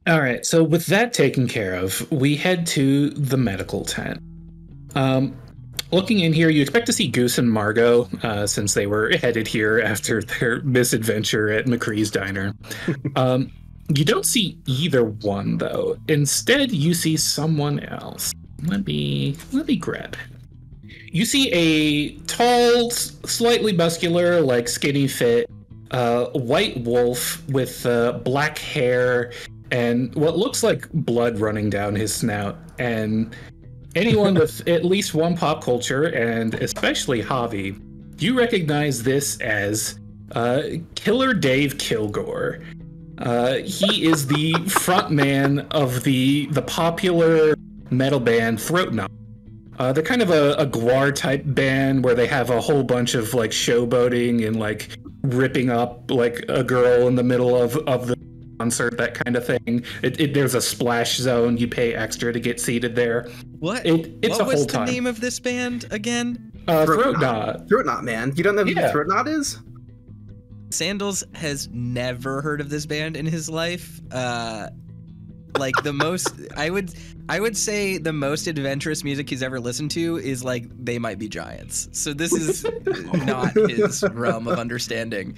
All right, so with that taken care of, we head to the medical tent. Looking in here, you expect to see Goose and Margot, since they were headed here after their misadventure at McCree's Diner. You don't see either one, though. Instead, you see someone else. Let me grab it. You see a tall, slightly muscular, like skinny fit, white wolf with black hair and what looks like blood running down his snout. And anyone with at least one pop culture, and especially Javi, you recognize this as Killer Dave Kilgore. He is the front man of the popular metal band Throat Knot. They're kind of a Gwar type band where they have a whole bunch of like showboating and like ripping up like a girl in the middle of the concert, that kind of thing. There's a splash zone. You pay extra to get seated there. What? It's what a whole was time. The name of this band again? Throat Knot. Throat Knot, man. You don't know who Throat Knot is? Sandals has never heard of this band in his life. Like the most, I would say the most adventurous music he's ever listened to is like They Might Be Giants. So this is not his realm of understanding.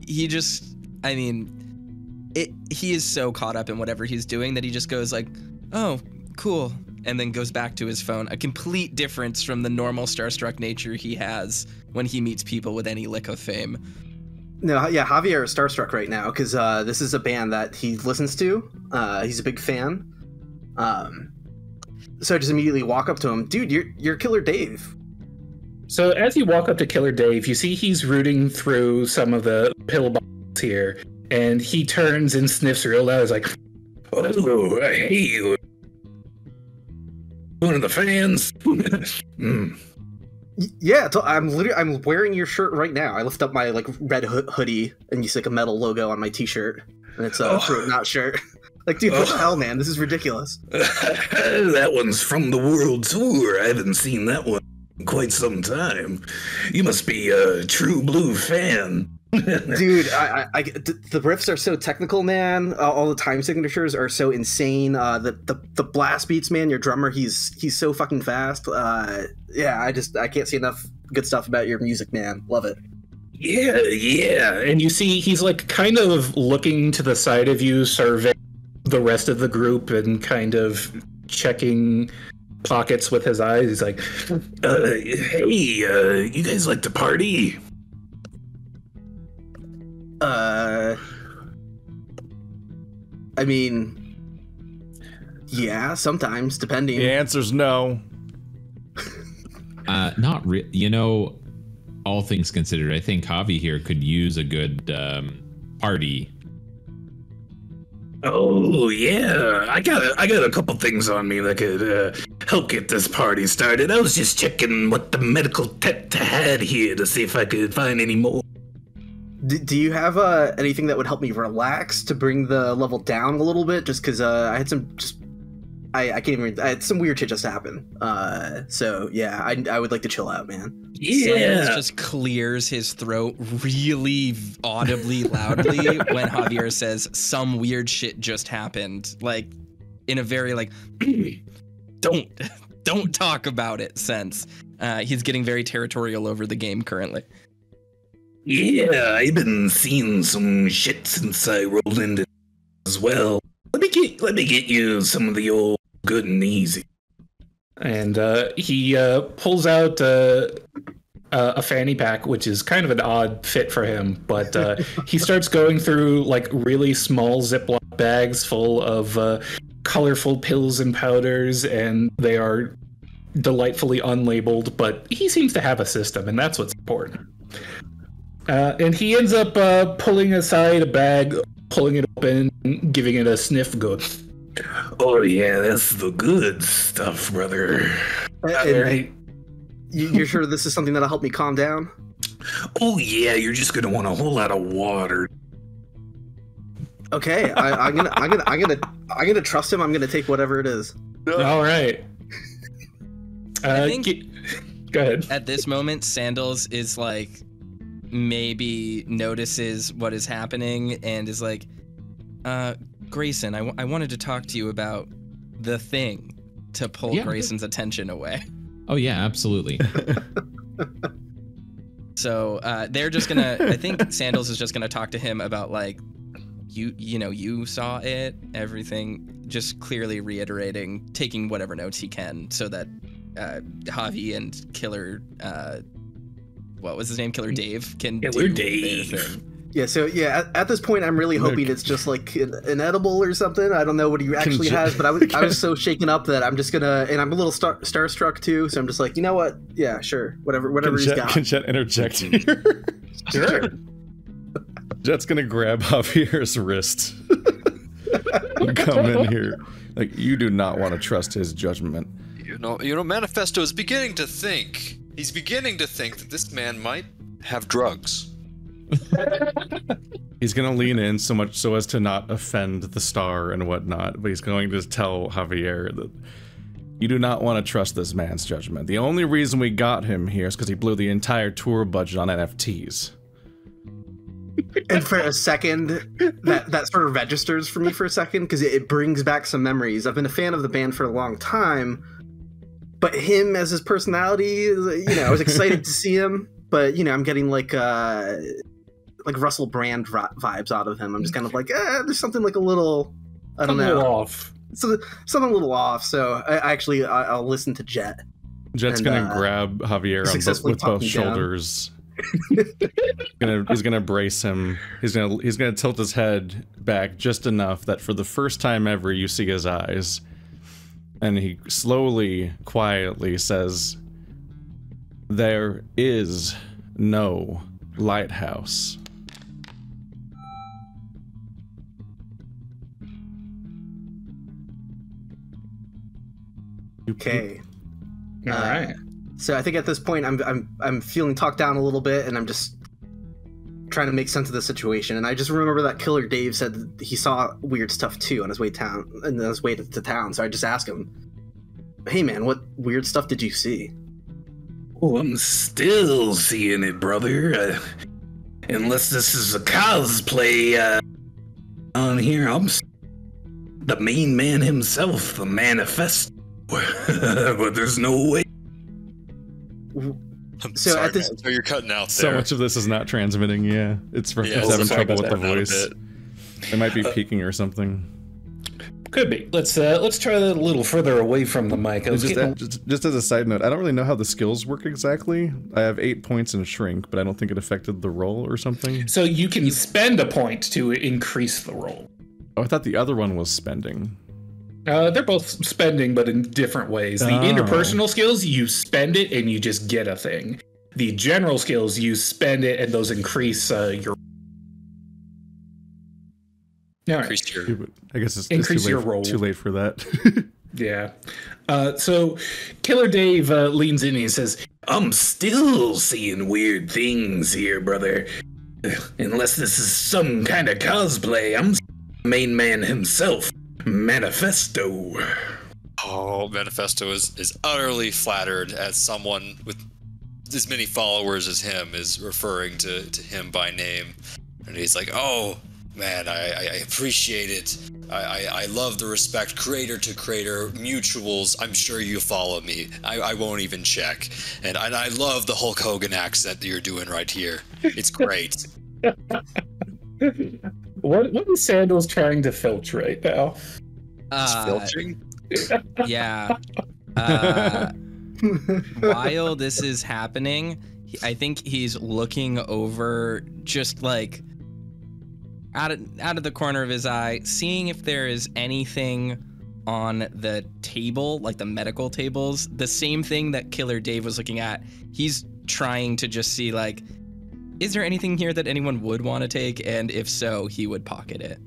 He is so caught up in whatever he's doing that he just goes like, oh, cool. And then goes back to his phone. A complete difference from the normal starstruck nature he has when he meets people with any lick of fame. No, yeah, Javier is starstruck right now because this is a band that he listens to. He's a big fan. So I just immediately walk up to him. Dude, you're Killer Dave. So as you walk up to Killer Dave, you see he's rooting through some of the pill bottles here, and he turns and sniffs real loud. He's like, "Oh, hey, one of the fans." Yeah, I'm wearing your shirt right now. I lift up my like red hoodie, and you see like a metal logo on my t-shirt, and it's a Throat Knot shirt. Like, dude, what the hell, man? This is ridiculous. That one's from the world tour. I haven't seen that one in quite some time. You must be a true blue fan. Dude, the riffs are so technical, man. All the time signatures are so insane. The blast beats, man. Your drummer, he's so fucking fast. Yeah, I can't see enough good stuff about your music, man. Love it. Yeah. And you see he's like kind of looking to the side of you, surveying the rest of the group and kind of checking pockets with his eyes. He's like, hey, you guys like to party? I mean, yeah, sometimes, depending. The answer's no. Not really. You know, all things considered, I think Javi here could use a good party. Oh yeah, I got a couple things on me that could help get this party started. I was just checking what the medical tent had here to see if I could find any more. Do you have anything that would help me relax to bring the level down a little bit? Just because I had some I can't even. I had some weird shit just happen. So yeah, I would like to chill out, man. Yeah. Silence just clears his throat really audibly loudly when Javier says some weird shit just happened, like in a very like don't talk about it sense. He's getting very territorial over the game currently. Yeah, I've been seeing some shit since I rolled into as well. Let me get you some of the old good and easy. And he pulls out a fanny pack, which is kind of an odd fit for him, but he starts going through like really small Ziploc bags full of colorful pills and powders, and they are delightfully unlabeled, but he seems to have a system, and that's what's important. And he ends up pulling aside a bag, pulling it open, giving it a sniff, go, "Oh yeah, that's the good stuff, brother." All right. You're sure this is something that'll help me calm down? Oh yeah, you're just gonna want a whole lot of water. Okay, I'm gonna trust him. I'm gonna take whatever it is. All right. I think go ahead. At this moment, Sandals is like maybe notices what is happening and is like, Grayson, I wanted to talk to you about the thing to pull Grayson's attention away. Oh yeah, absolutely. So they're just gonna. I think Sandals is just gonna talk to him about like, you saw it, everything. Just clearly reiterating, taking whatever notes he can, so that Javi and Killer, what was his name? Killer Dave can do their thing. Yeah, so at this point, I'm really hoping it's just like an edible or something. I don't know what he actually has, but I was so shaken up that I'm just gonna, and I'm a little starstruck too, so I'm just like, you know what? Yeah, sure, whatever he's got. Can Jet interject here? Sure. Jet's gonna grab Javier's wrist and come in here. Like, you do not want to trust his judgment. You know, Manifesto is beginning to think. He's beginning to think that this man might have drugs. He's gonna lean in so much so as to not offend the star and whatnot, but he's going to tell Javier that you do not want to trust this man's judgment. The only reason we got him here is because he blew the entire tour budget on NFTs. And for a second, that sort of registers for me for a second, because it brings back some memories. I've been a fan of the band for a long time, but him as his personality, I was excited to see him, but I'm getting like Russell Brand vibes out of him. I'm just kind of like, there's something like a little, I don't know, off. Something a little off. So I'll listen to Jet. Jet's gonna grab Javier with both shoulders. He's gonna brace him. He's gonna tilt his head back just enough that for the first time ever you see his eyes, and he slowly, quietly says, "There is no lighthouse." Okay. All right. So I think at this point I'm feeling talked down a little bit, and I'm just trying to make sense of the situation. And I just remember that Killer Dave said that he saw weird stuff too on his way to town. So I just asked him, "Hey man, what weird stuff did you see?" Oh, I'm still seeing it, brother. Unless this is a cosplay on here, the main man himself, the Manifesto. But there's no way. I'm So sorry, at this- man. So you're cutting out So there. much of this is not transmitting. Yeah, it's for Yeah, having sorry trouble with about the that a voice. bit. It might be peaking or something. Could be. Let's try that a little further away from the mic. Just as a side note, I don't really know how the skills work exactly. I have 8 points in shrink, but I don't think it affected the roll or something. So you can spend a point to increase the roll. Oh, I thought the other one was spending. They're both spending, but in different ways. The interpersonal skills, you spend it and you just get a thing. The general skills, you spend it and those increase your. All right. Increase your I guess it's Increase too your late, roll. too late for that. Yeah. So Killer Dave leans in and he says, I'm still seeing weird things here, brother. Unless this is some kind of cosplay, I'm the main man himself, Manifesto. Oh, Manifesto is utterly flattered as someone with as many followers as him is referring to him by name. And he's like, oh, man, I appreciate it. I love the respect, creator to creator, mutuals. I'm sure you follow me. I won't even check. And I love the Hulk Hogan accent that you're doing right here. It's great. What is Sandals trying to filch right now? Filching? Yeah. While this is happening, I think he's looking over, just like out of the corner of his eye, seeing if there is anything on the table, like the medical tables, the same thing that Killer Dave was looking at. He's trying to just see, like, is there anything here that anyone would want to take? And if so, he would pocket it.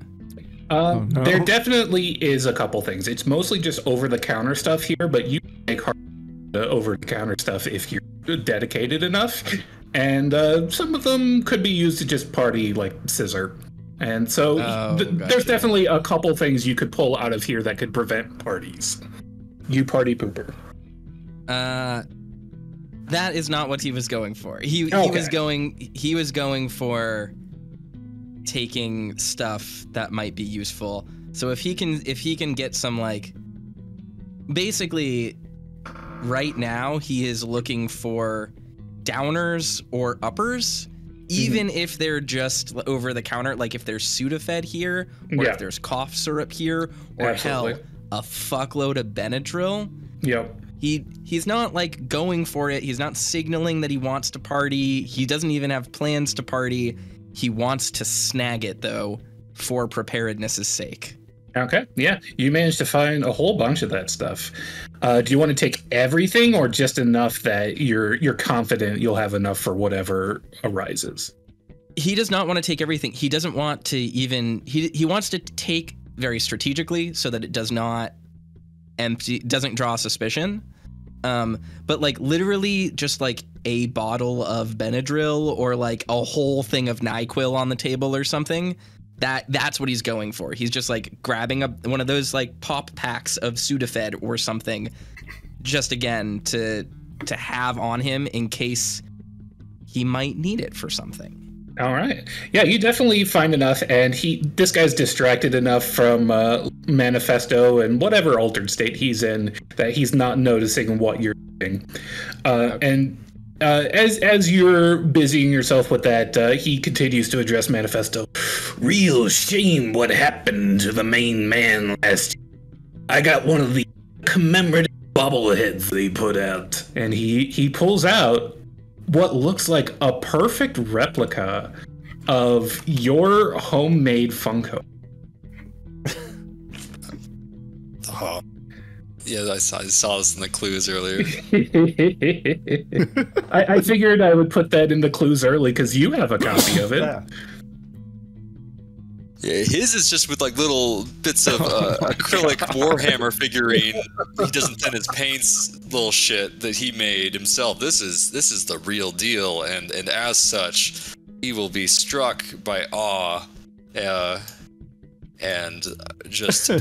No. There definitely is a couple things. It's mostly just over-the-counter stuff here, but you can make hard over-the-counter stuff if you're dedicated enough. And some of them could be used to just party, like scissor. And so there's definitely a couple things you could pull out of here that could prevent parties. You party pooper. That is not what he was going for. He was going for taking stuff that might be useful. So if he can get some, like, basically right now he is looking for downers or uppers, even if they're just over the counter, like if there's Sudafed here, or if there's cough syrup here, or hell, a fuckload of Benadryl. Yep. He's not like going for it. He's not signaling that he wants to party. He doesn't even have plans to party. He wants to snag it, though, for preparedness' sake. Okay, yeah. You managed to find a whole bunch of that stuff. Do you want to take everything, or just enough that you're confident you'll have enough for whatever arises? He does not want to take everything. He doesn't want to even... He wants to take very strategically so that it does not doesn't draw suspicion. But like literally just like a bottle of Benadryl or like a whole thing of NyQuil on the table or something, that's what he's going for. He's just like grabbing one of those like pop packs of Sudafed or something, just again to have on him in case he might need it for something. All right. Yeah, you definitely find enough, and this guy's distracted enough from Manifesto and whatever altered state he's in that he's not noticing what you're doing. And as you're busying yourself with that, he continues to address Manifesto. Real shame what happened to the main man last year. I got one of the commemorative bobbleheads they put out. And he pulls out what looks like a perfect replica of your homemade Funko. Oh. Yeah, I saw this in the clues earlier. I figured I would put that in the clues early because you have a copy of it. Yeah, his is just with like little bits of acrylic Warhammer figurine. He doesn't thin his paints, little shit that he made himself. This is the real deal, and as such, he will be struck by awe, and just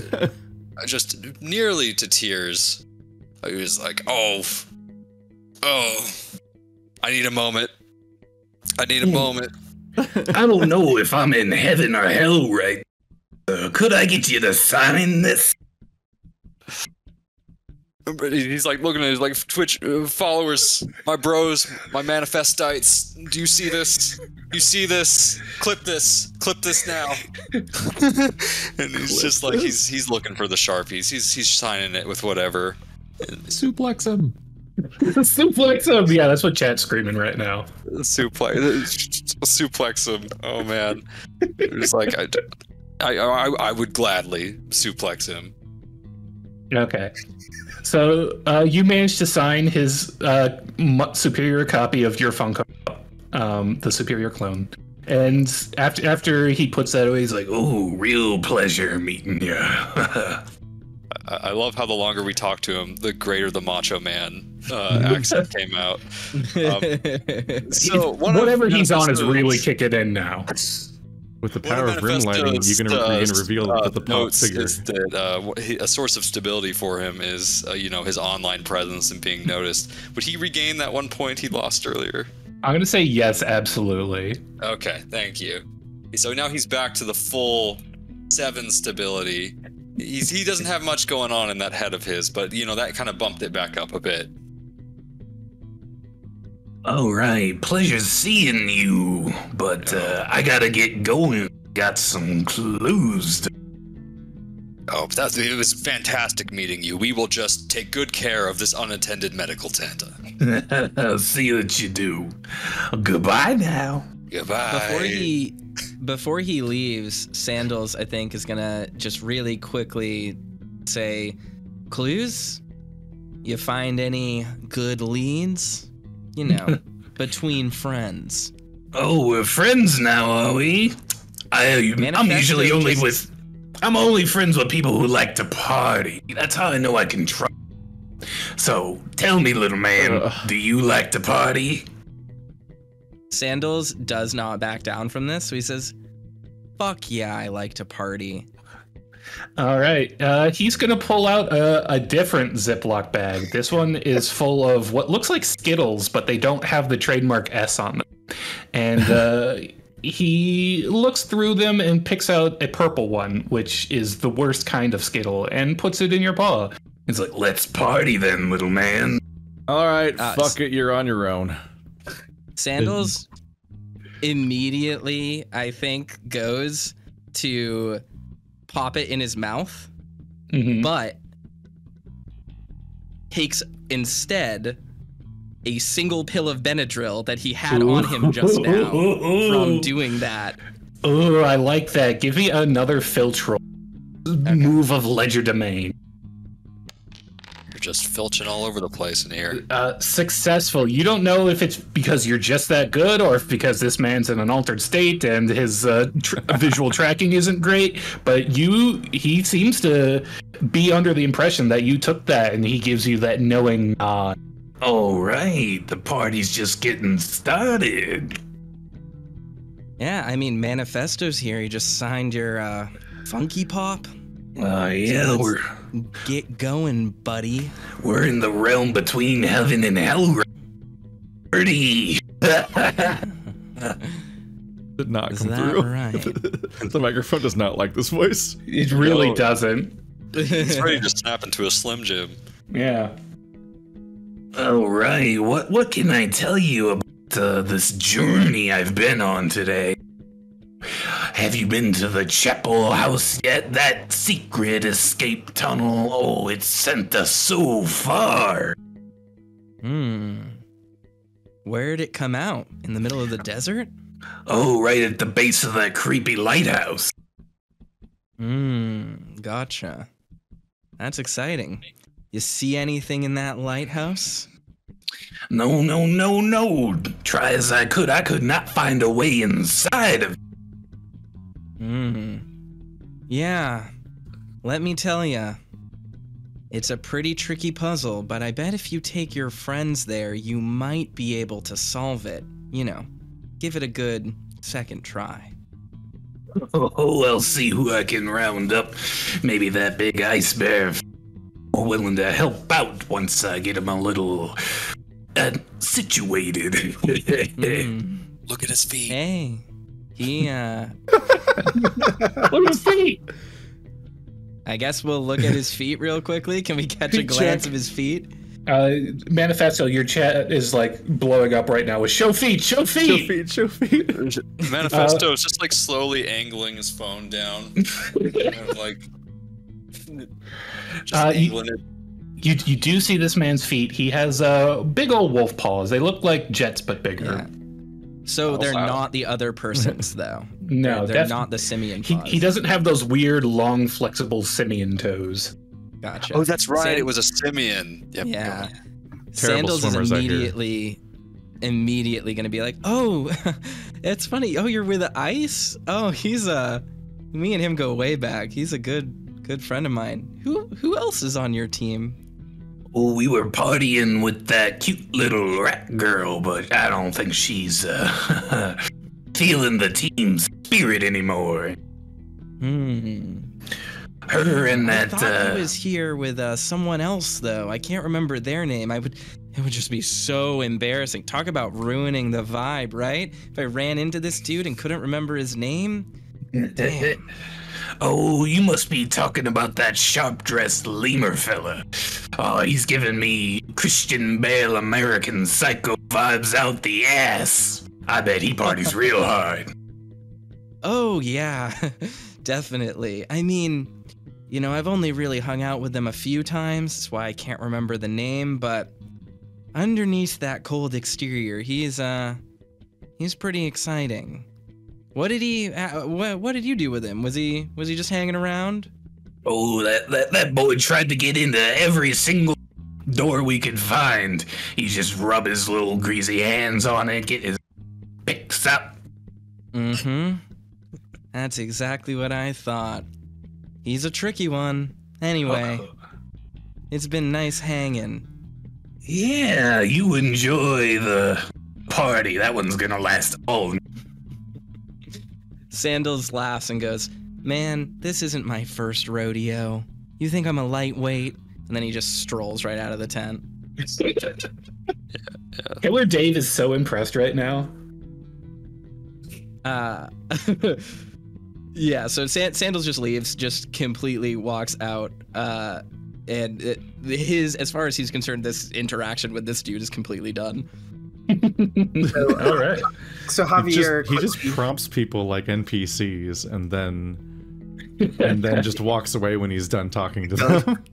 nearly to tears. He was like, oh, I need a moment. I need a moment. I don't know if I'm in heaven or hell right now. Could I get you to sign this? He's like looking at his like Twitch followers, my bros, my manifestites. Do you see this? You see this? Clip this now. And he's just like he's looking for the Sharpies. He's signing it with whatever. Suplex him. Suplex him. Yeah, that's what chat's screaming right now. Suplex him. Oh man. It's like I would gladly suplex him. Okay. So you managed to sign his superior copy of your Funko, the superior clone. And after he puts that away, he's like, "Oh, real pleasure meeting you." I love how the longer we talk to him, the greater the Macho Man accent came out. So whatever he's on is really kicking in now. With the power of rim lighting, you can reveal that the pop figure is that a source of stability for him is his online presence and being noticed. Would he regain that 1 point he lost earlier? I'm gonna say yes, absolutely. Okay, thank you. So now he's back to the full 7 stability. He doesn't have much going on in that head of his, but that kind of bumped it back up a bit. All right, pleasure seeing you, but I gotta get going. Got some clues. Oh, it was fantastic meeting you. We will just take good care of this unattended medical tent. I'll see what you do. Goodbye now. Goodbye. Before he leaves, Sandals, I think, is gonna just really quickly say, "Clues? You find any good leads? Between friends." Oh, we're friends now, are we? I'm usually I'm only friends with people who like to party. That's how I know I can trust. So, tell me, little man, do you like to party? Sandals does not back down from this, so he says, "Fuck yeah, I like to party." All right. He's going to pull out a different Ziploc bag. This one is full of what looks like Skittles, but they don't have the trademark S on them. And he looks through them and picks out a purple one, which is the worst kind of Skittle, and puts it in your paw. He's like, let's party then, little man. All right, fuck it, you're on your own. Sandals immediately, I think, goes to pop it in his mouth, but takes instead a single pill of Benadryl that he had on him just now from doing that. Oh, I like that. Give me another filch roll. Move of legerdemain. You're just filching all over the place in here. Successful. You don't know if it's because you're just that good or if because this man's in an altered state and his visual tracking isn't great, but he seems to be under the impression that you took that, and he gives you that knowing nod. All right, the party's just getting started. Yeah, I mean, Manifesto's here. He just signed your Funky Pop. Yeah, So get going, buddy. we're in the realm between heaven and hell. Party. Did not Is come that through. right? The microphone does not like this voice. It really doesn't. It's ready to snap into a Slim Jim. Yeah. All right, what can I tell you about this journey I've been on today? Have you been to the Chapel House yet? That secret escape tunnel? Oh, it sent us so far. Where'd it come out? In the middle of the desert? Oh, right at the base of that creepy lighthouse. Gotcha. That's exciting. You see anything in that lighthouse? No. Try as I could not find a way inside of. Yeah. Let me tell ya. It's a pretty tricky puzzle, but I bet if you take your friends there, you might be able to solve it. You know, give it a good second try. Oh, I'll see who I can round up. Maybe that big ice bear. Willing to help out once I get him a little situated. Look at his feet. Hey, he, Look at his feet. I guess we'll look at his feet real quickly. Can we catch a glance of his feet? Manifesto, your chat is like blowing up right now with show feet. Show feet. Manifesto is just like slowly angling his phone down. Kind of like just angling it. You do see this man's feet. He has big old wolf paws. They look like jets, but bigger. Yeah. So they're not the other person's, though. No, they're not the simian paws. He doesn't have those weird, long, flexible simian toes. Gotcha. Oh, that's right. It was a simian. Yep, Yeah. Terrible Sandals is swimmers, I hear. immediately going to be like, oh, it's funny. Oh, you're with Ice? Oh, he's me and him go way back. He's a good friend of mine. Who else is on your team? Oh, we were partying with that cute little rat girl, but I don't think she's feeling the team spirit anymore. Her and that. I thought he was here with someone else, though. I can't remember their name. It would just be so embarrassing. Talk about ruining the vibe, right? If I ran into this dude and couldn't remember his name. Damn. Oh, you must be talking about that sharp-dressed lemur fella. Oh, he's giving me Christian Bale American Psycho vibes out the ass. I bet he parties real hard. Oh, yeah, definitely. I mean, you know, I've only really hung out with them a few times. That's why I can't remember the name, but underneath that cold exterior, he's pretty exciting. What did you do with him? Was he just hanging around? Oh, that boy tried to get into every single door we could find. He just rub his little greasy hands on it, get his picks up. That's exactly what I thought. He's a tricky one. Anyway, it's been nice hanging. Yeah, you enjoy the party. That one's gonna last all. Sandals laughs and goes, man, this isn't my first rodeo. You think I'm a lightweight? And then he just strolls right out of the tent. Killer Dave is so impressed right now. Yeah, so Sandals just leaves, just completely walks out, and as far as he's concerned, this interaction with this dude is completely done. So, All right. So Javier, he just prompts people like NPCs, and then just walks away when he's done talking to them.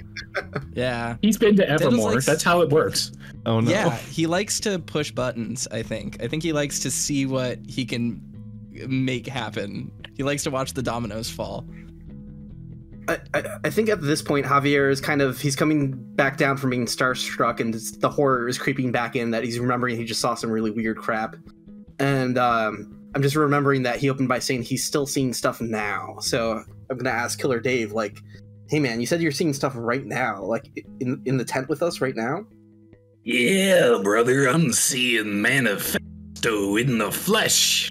Yeah, He's been to Evermore. likes- That's how it works. Oh no. yeah, he likes to push buttons. I think he likes to see what he can make happen. He likes to watch the dominoes fall. I think at this point Javier is he's coming back down from being starstruck, and the horror is creeping back in that he's remembering he just saw some really weird crap. And I'm just remembering that he opened by saying he's still seeing stuff now. So I'm gonna ask Killer Dave, like, hey man, you said you're seeing stuff right now, like in the tent with us right now? Yeah, brother, I'm seeing Manifesto in the flesh.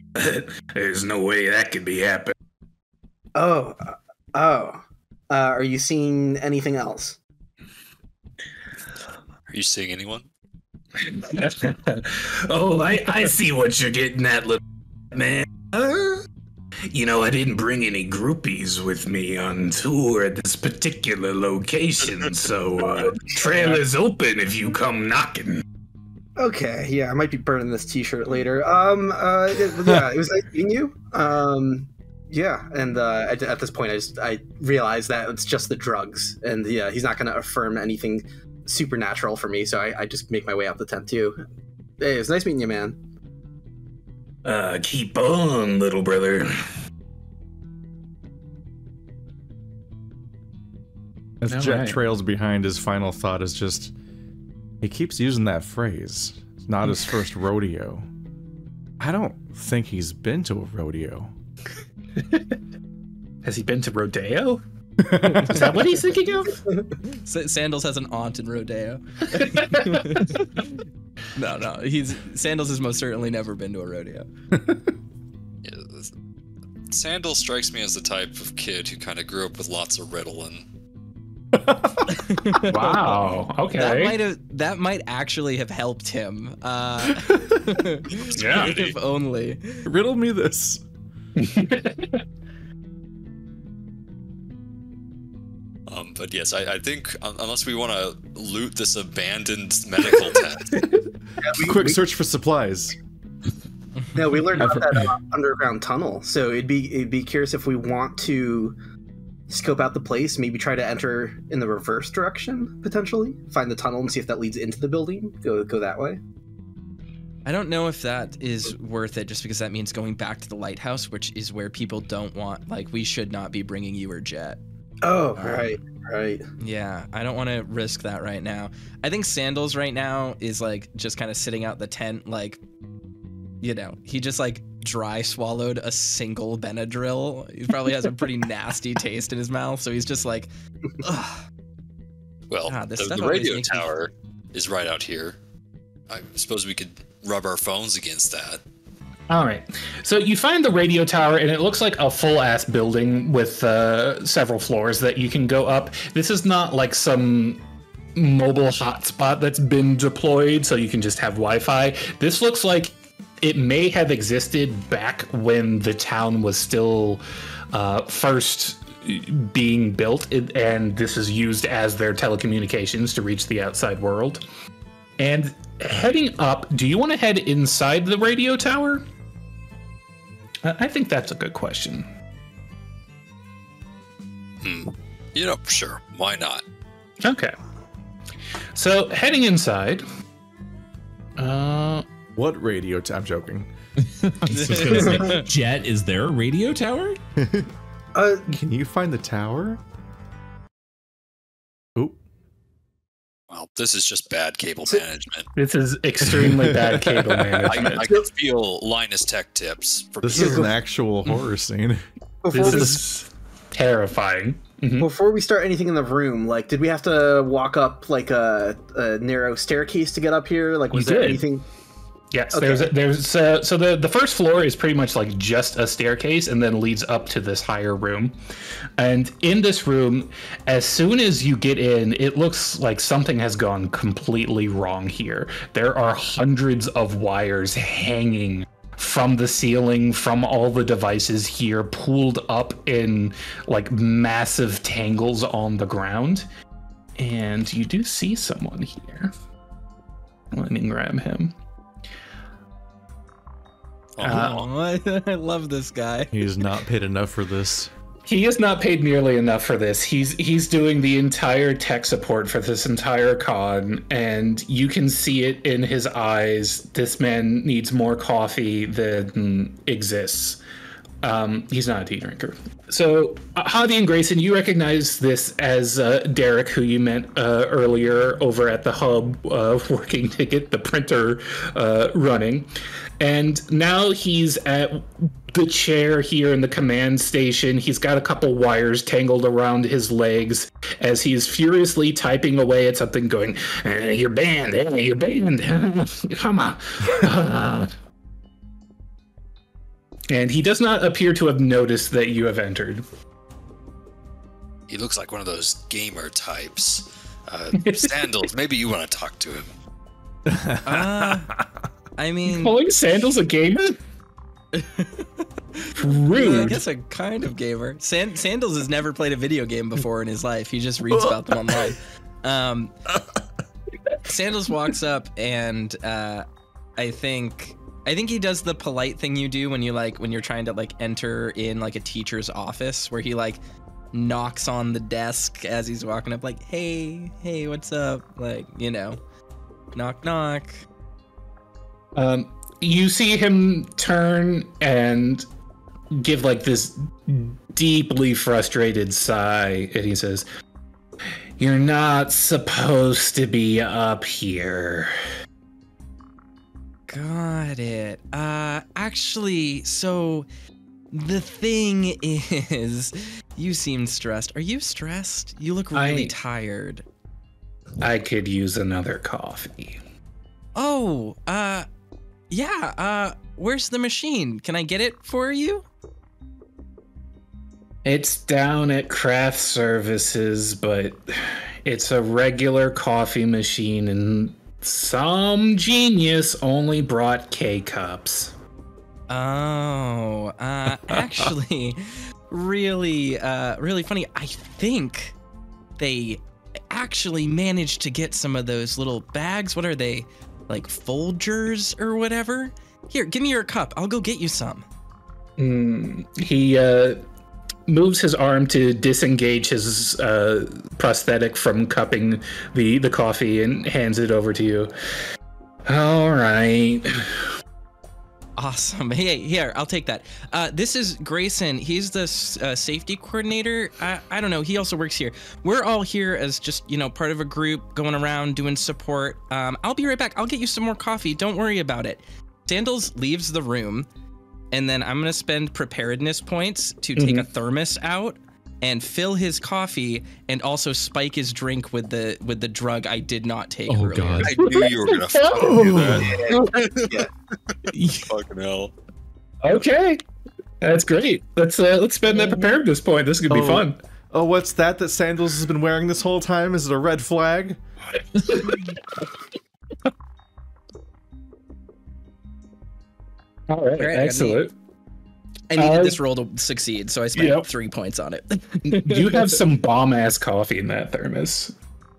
There's no way that could be happening. Are you seeing anything else? Are you seeing anyone? Oh, I see what you're getting at, little man. You know, I didn't bring any groupies with me on tour at this particular location, so trail is open if you come knocking. Okay, yeah, I might be burning this t-shirt later. Yeah, it was nice meeting you. Yeah, and at this point, I realized that it's just the drugs, and yeah, he's not going to affirm anything supernatural for me, so I just make my way out the tent too. Hey, it was nice meeting you, man. Keep on, little brother. As All Jet right. trails behind, his final thought is just, he keeps using that phrase. It's not his first rodeo. I don't think he's been to a rodeo. Has he been to Rodeo? Is that what he's thinking of? Sandals has an aunt in Rodeo. No, Sandals has most certainly never been to a rodeo. Yeah, Sandal strikes me as the type of kid who kind of grew up with lots of Ritalin. Wow. Okay. That might actually have helped him. Yeah. If only. Riddle me this. But yes, I think unless we want to loot this abandoned medical tent. Quick search for supplies. Yeah, we learned about that underground tunnel, so it'd be curious if we want to scope out the place, maybe try to enter in the reverse direction, potentially find the tunnel and see if that leads into the building. Go that way. I don't know if that is worth it, just because that means going back to the lighthouse, which is where people don't want, like, we should not be bringing you or Jet. Oh, right. Yeah, I don't want to risk that right now. I think Sandals right now is, like, just kind of sitting out the tent, like, you know, he just, like, dry swallowed a single Benadryl. He probably has a pretty nasty taste in his mouth, so he's just like, ugh. Well, God, this the stuff always radio makes me- tower is right out here. I suppose we could rub our phones against that. All right. So you find the radio tower, and it looks like a full-ass building with several floors that you can go up. This is not like some mobile hotspot that's been deployed, so you can just have Wi-Fi. This looks like it may have existed back when the town was still first being built, and this is used as their telecommunications to reach the outside world. And heading up, do you want to head inside the radio tower? I think that's a good question. You know, sure, why not? Okay. So heading inside. What radio? I'm joking. I was just gonna say, Jet, is there a radio tower? Can you find the tower? Oop. Well, this is just bad cable management. This is extremely bad cable management. I can feel Linus Tech tips. For This people. is an actual horror scene. This is terrifying. Mhm. Before we start anything in the room, like, did we have to walk up like a narrow staircase to get up here? Like, was You there did. anything? Yes, Okay. so the first floor is pretty much like just a staircase and then leads up to this higher room. And in this room, as soon as you get in, it looks like something has gone completely wrong here. There are hundreds of wires hanging from the ceiling, from all the devices here, pooled up in like massive tangles on the ground. And you do see someone here. Let me grab him. I love this guy. He's not paid enough for this. He is not paid nearly enough for this. He's doing the entire tech support for this entire con, and you can see it in his eyes. This man needs more coffee than exists. He's not a tea drinker. So, Javi and Grayson, you recognize this as Derek, who you met earlier over at the hub, working to get the printer running. And now he's at the chair here in the command station. He's got a couple wires tangled around his legs as he's furiously typing away at something, going, "You're banned, you're banned, come on." And he does not appear to have noticed that you have entered. He looks like one of those gamer types. Sandals, maybe you want to talk to him. I mean, calling Sandals a gamer? Rude. Yeah, I guess a kind of gamer. Sandals has never played a video game before in his life. He just reads about them online. Sandals walks up and I think he does the polite thing you do when you're trying to like enter in like a teacher's office, where he like knocks on the desk as he's walking up, like, hey, what's up? Like, you know, knock, knock. You see him turn and give like this deeply frustrated sigh, and he says, "You're not supposed to be up here." Got it. Actually, so the thing is, you seem stressed. Are you stressed? You look really tired. I could use another coffee. Oh, yeah, where's the machine? Can I get it for you? It's down at craft services, but it's a regular coffee machine, and some genius only brought K-cups. Oh, actually, really funny. I think they actually managed to get some of those little bags. What are they? Like Folgers or whatever? Here, give me your cup. I'll go get you some. He moves his arm to disengage his prosthetic from cupping the coffee and hands it over to you. All right. Awesome. Hey, here, I'll take that. This is Grayson. He's the safety coordinator. I don't know. He also works here. We're all here as just, part of a group going around doing support. I'll be right back. I'll get you some more coffee. Don't worry about it. Sandals leaves the room, and then I'm going to spend preparedness points to take a thermos out and fill his coffee, and also spike his drink with the drug I did not take earlier. God. I knew you were going to fucking do that. Yeah. Fucking hell. Okay. That's great. Let's spend that preparedness point. This is going to be fun. Oh, what's that Sandals has been wearing this whole time? Is it a red flag? All right, excellent. I needed this roll to succeed, so I spent 3 points on it. You have some bomb-ass coffee in that thermos.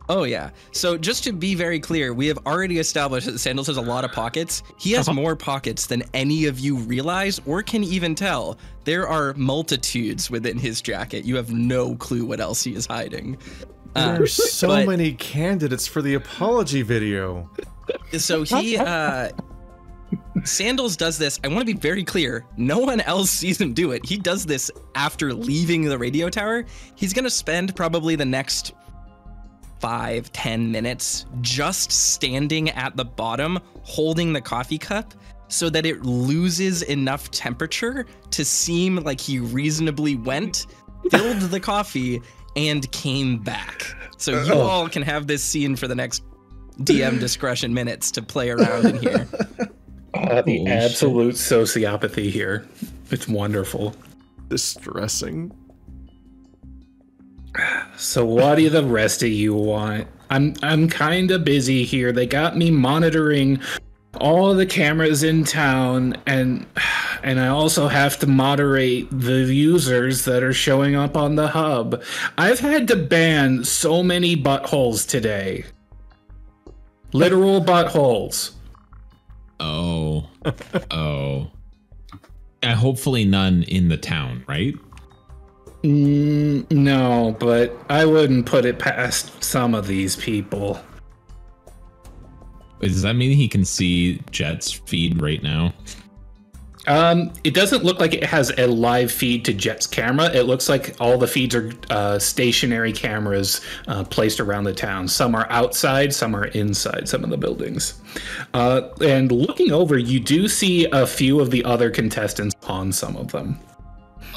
Oh, yeah. So just to be very clear, we have already established that Sandals has a lot of pockets. He has more pockets than any of you realize or can even tell. There are multitudes within his jacket. You have no clue what else he is hiding. There's so many candidates for the apology video. So he... Sandals does this. I want to be very clear. No one else sees him do it. He does this after leaving the radio tower. He's going to spend probably the next 5-10 minutes just standing at the bottom, holding the coffee cup so that it loses enough temperature to seem like he reasonably went, filled the coffee, and came back. So you all can have this scene for the next DM discretion minutes to play around in here. The absolute sociopathy here. It's wonderful. Distressing. So what do the rest of you want? I'm kind of busy here. They got me monitoring all the cameras in town, and I also have to moderate the users that are showing up on the hub. I've had to ban so many buttholes today. Literal buttholes. Oh. Hopefully none in the town, right? No, but I wouldn't put it past some of these people. Does that mean he can see Jet's feed right now? It doesn't look like it has a live feed to Jet's camera. It looks like all the feeds are stationary cameras placed around the town. Some are outside, some are inside some of the buildings. And looking over, you do see a few of the other contestants on some of them.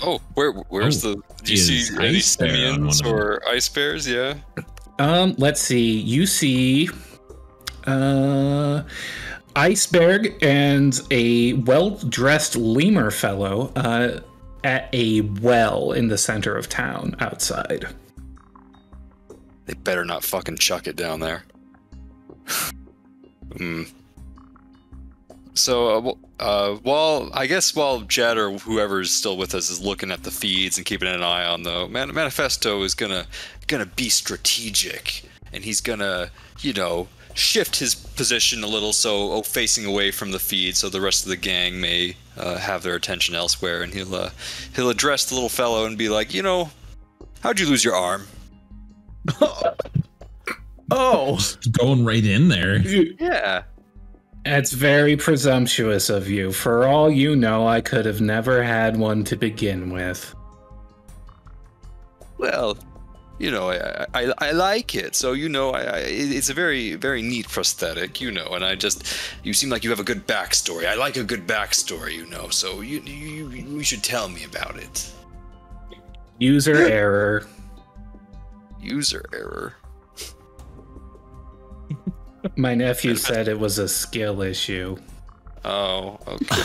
Oh, where's the? Do you see any simians or ice bears? Yeah. Let's see. You see Iceberg and a well-dressed lemur fellow at a well in the center of town outside. They better not fucking chuck it down there. So, while Jet or whoever's still with us is looking at the feeds and keeping an eye on the Manifesto is gonna be strategic, and he's gonna, shift his position a little so facing away from the feed, so the rest of the gang may have their attention elsewhere, and he'll address the little fellow and be like, how'd you lose your arm? Oh, going right in there. Yeah. That's very presumptuous of you. For all you know, I could have never had one to begin with. Well, I like it. So, it's a very, very neat prosthetic, and you seem like you have a good backstory. I like a good backstory, so you should tell me about it. User error. User error. My nephew said it was a skill issue. Oh, okay.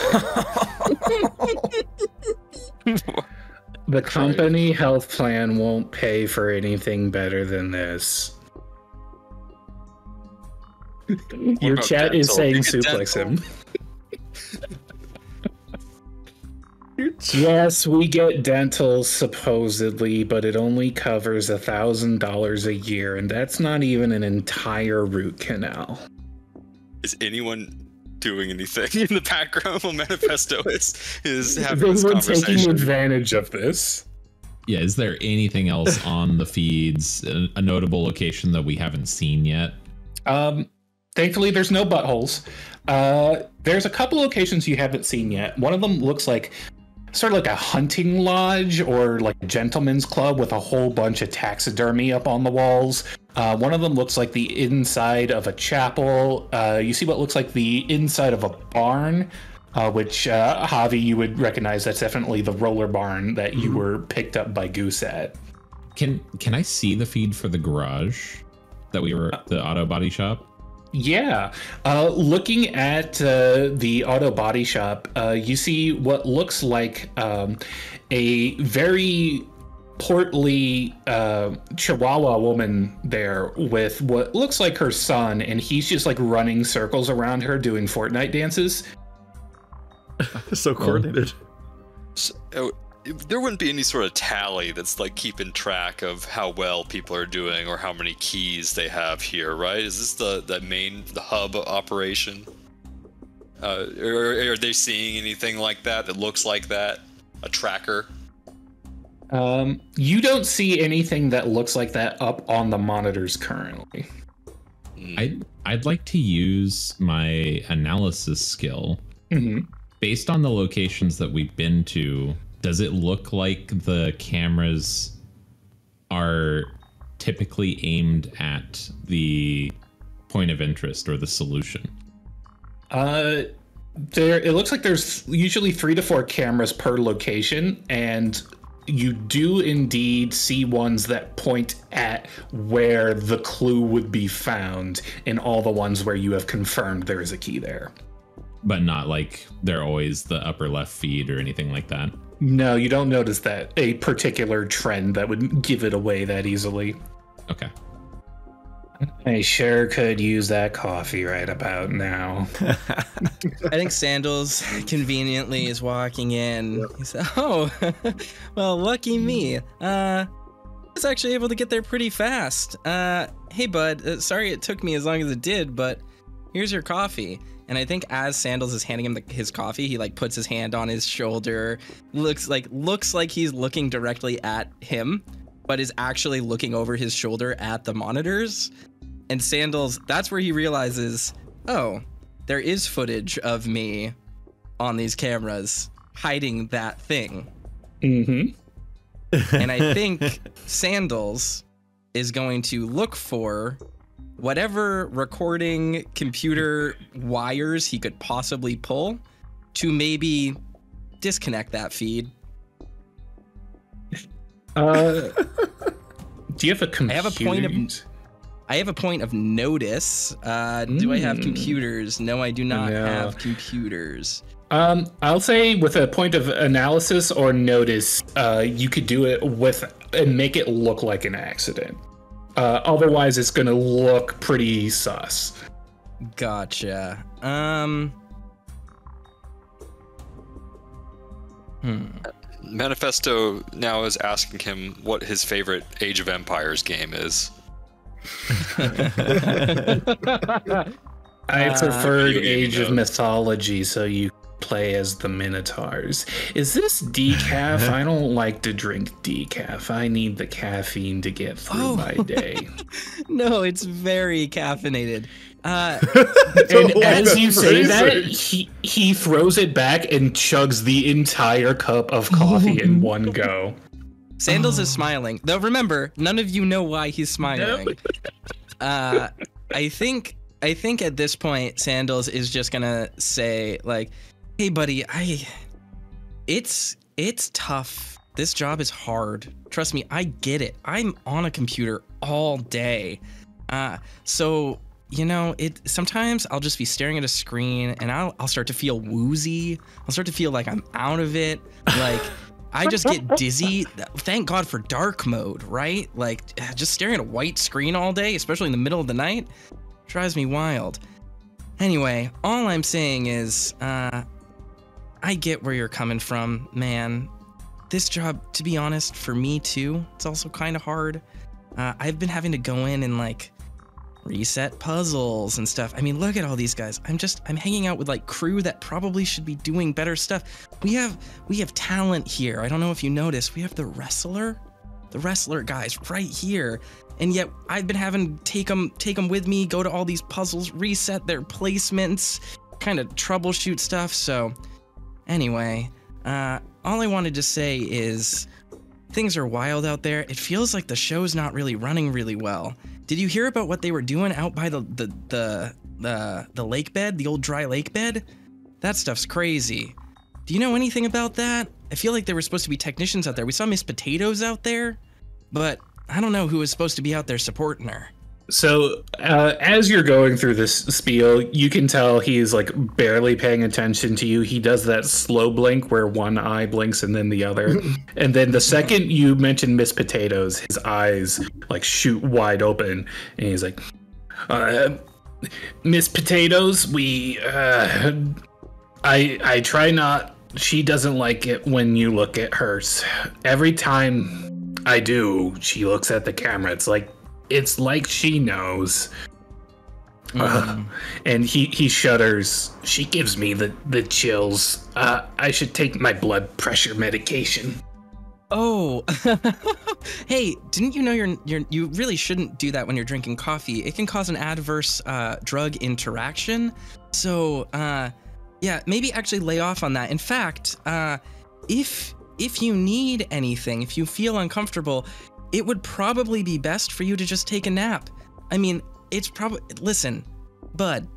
The company health plan won't pay for anything better than this. Your chat is saying suplex him. Yes, we get dental supposedly, but it only covers $1,000 a year, and that's not even an entire root canal. Is anyone doing anything in the background while Manifesto is having this conversation? Taking advantage of this. Yeah, is there anything else on the feeds, a notable location that we haven't seen yet? Thankfully, there's no buttholes. There's a couple locations you haven't seen yet. One of them looks like sort of like a hunting lodge or like a gentleman's club with a whole bunch of taxidermy up on the walls. One of them looks like the inside of a chapel. You see what looks like the inside of a barn, which Javi, you would recognize. That's definitely the roller barn that you were picked up by Goose at. Can I see the feed for the garage that we were the auto body shop? Yeah. Looking at the auto body shop, you see what looks like a very portly Chihuahua woman there with what looks like her son, and he's just like running circles around her doing Fortnite dances. So coordinated. So, there wouldn't be any sort of tally that's like keeping track of how well people are doing or how many keys they have here, right? Is this the hub operation? Or are they seeing anything like that looks like that? A tracker? You don't see anything that looks like that up on the monitors currently. I'd like to use my analysis skill. Mm-hmm. Based on the locations that we've been to, does it look like the cameras are typically aimed at the point of interest or the solution? It looks like there's usually 3 to 4 cameras per location, and you do indeed see ones that point at where the clue would be found in all the ones where you have confirmed there is a key there. But not like they're always the upper left feed or anything like that? No, you don't notice that a particular trend that would give it away that easily. Okay. I sure could use that coffee right about now. I think Sandals conveniently is walking in. He said, "Oh, well, lucky me. I was actually able to get there pretty fast. Hey, bud, sorry it took me as long as it did, but here's your coffee." And I think as Sandals is handing him his coffee, he like puts his hand on his shoulder, looks like he's looking directly at him, but is actually looking over his shoulder at the monitors. And Sandals, that's where he realizes, oh, there is footage of me on these cameras hiding that thing. Mm-hmm. And I think Sandals is going to look for whatever recording computer wires he could possibly pull to maybe disconnect that feed. Do you have a computer? I have a point of notice. Do I have computers? No, I do not have computers. I'll say with a point of analysis or notice, you could do it with and make it look like an accident. Otherwise, it's going to look pretty sus. Gotcha. Manifesto now is asking him what his favorite Age of Empires game is. I preferred Age of Mythology, so you play as the Minotaurs. Is this decaf? I don't like to drink decaf. I need the caffeine to get through my day. No, it's very caffeinated. And as you say that, he throws it back and chugs the entire cup of coffee in one go. Sandals is smiling. Though remember, none of you know why he's smiling. I think at this point, Sandals is just gonna say, like, hey buddy, it's tough. This job is hard. Trust me, I get it. I'm on a computer all day. So, you know, sometimes I'll just be staring at a screen and I'll start to feel woozy. I'll start to feel like I'm out of it. Like, I just get dizzy. Thank God for dark mode, right? Like, just staring at a white screen all day, especially in the middle of the night, drives me wild. Anyway, all I'm saying is, I get where you're coming from, man. This job, to be honest, for me too, it's also kind of hard. I've been having to go in and like reset puzzles and stuff. I mean, look at all these guys. I'm hanging out with like crew that probably should be doing better stuff. We have talent here. I don't know if you noticed. We have the wrestler guys right here. And yet I've been having to take them with me, go to all these puzzles, reset their placements, kind of troubleshoot stuff. So anyway, all I wanted to say is things are wild out there. It feels like the show's not really running really well. Did you hear about what they were doing out by the lake bed, the old dry lake bed? That stuff's crazy. Do you know anything about that? I feel like there were supposed to be technicians out there. We saw Miss Potatoes out there, but I don't know who was supposed to be out there supporting her. So as you're going through this spiel, you can tell he's like barely paying attention to you. He does that slow blink where one eye blinks and then the other. And then the second you mention Miss Potatoes, his eyes like shoot wide open. And he's like, Miss Potatoes, I try not. She doesn't like it when you look at hers. Every time I do, she looks at the camera. It's like she knows. And he shudders. She gives me the chills. I should take my blood pressure medication. Oh, hey, didn't you know you really shouldn't do that when you're drinking coffee? It can cause an adverse drug interaction. So, yeah, maybe actually lay off on that. In fact, if you need anything, if you feel uncomfortable, it would probably be best for you to just take a nap. I mean, it's probably, listen, bud,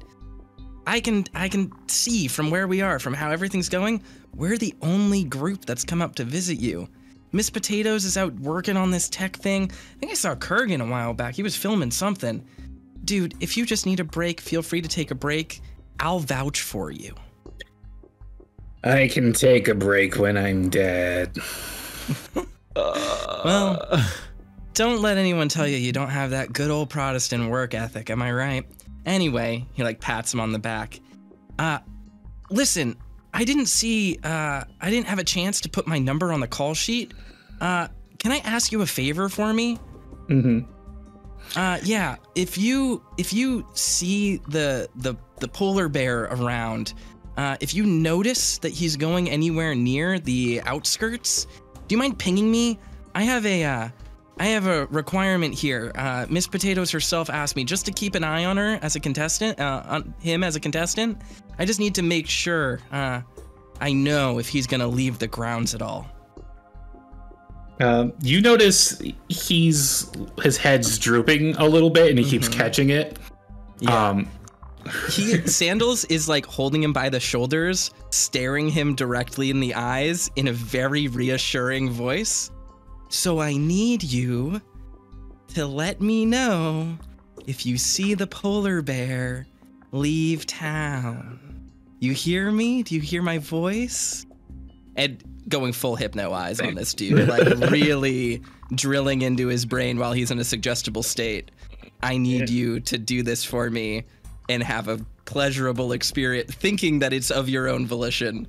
I can see from where we are, from how everything's going, we're the only group that's come up to visit you. Miss Potatoes is out working on this tech thing. I think I saw Kurgan a while back. He was filming something. Dude, if you just need a break, feel free to take a break. I'll vouch for you. I can take a break when I'm dead. Well, don't let anyone tell you don't have that good old Protestant work ethic, am I right? Anyway, he like pats him on the back. Listen, I didn't have a chance to put my number on the call sheet. Can I ask you a favor for me? Mm-hmm. Yeah, if you see the polar bear around, if you notice that he's going anywhere near the outskirts, do you mind pinging me? I have a requirement here. Miss Potatoes herself asked me just to keep an eye on her as a contestant, on him as a contestant. I just need to make sure I know if he's gonna leave the grounds at all. You notice his head's drooping a little bit, and he keeps catching it. Yeah. Sandals is like holding him by the shoulders, staring him directly in the eyes in a very reassuring voice. So I need you to let me know if you see the polar bear leave town. You hear me? Do you hear my voice? And going full hypno eyes on this dude, like really drilling into his brain while he's in a suggestible state. I need you to do this for me and have a pleasurable experience, thinking that it's of your own volition,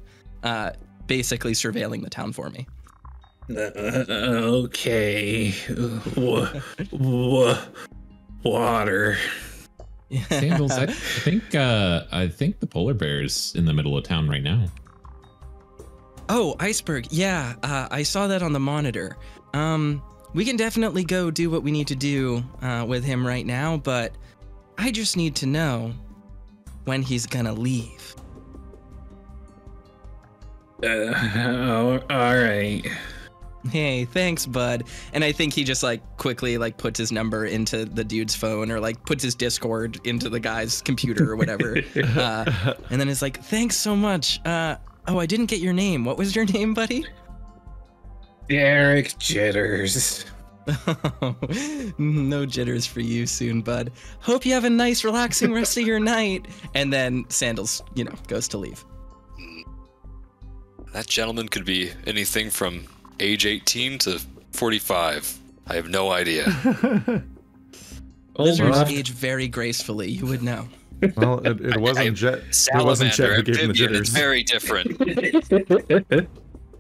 basically surveilling the town for me. Okay. Water. Sandals, I think the polar bear's in the middle of town right now. Oh, Iceberg. Yeah, I saw that on the monitor. We can definitely go do what we need to do with him right now, but I just need to know when he's gonna leave. All right. Hey, thanks, bud. And I think he just like quickly like puts his number into the dude's phone, or like puts his Discord into the guy's computer or whatever. And then it's like, thanks so much. Oh, I didn't get your name. What was your name, buddy? Derek Jitters. No jitters for you soon, bud. Hope you have a nice, relaxing rest of your night. And then Sandals, goes to leave. That gentleman could be anything from age 18 to 45. I have no idea. Lizards age very gracefully. You would know. Well, it wasn't Jet. It wasn't Jet who gave him the jitters. It's very different.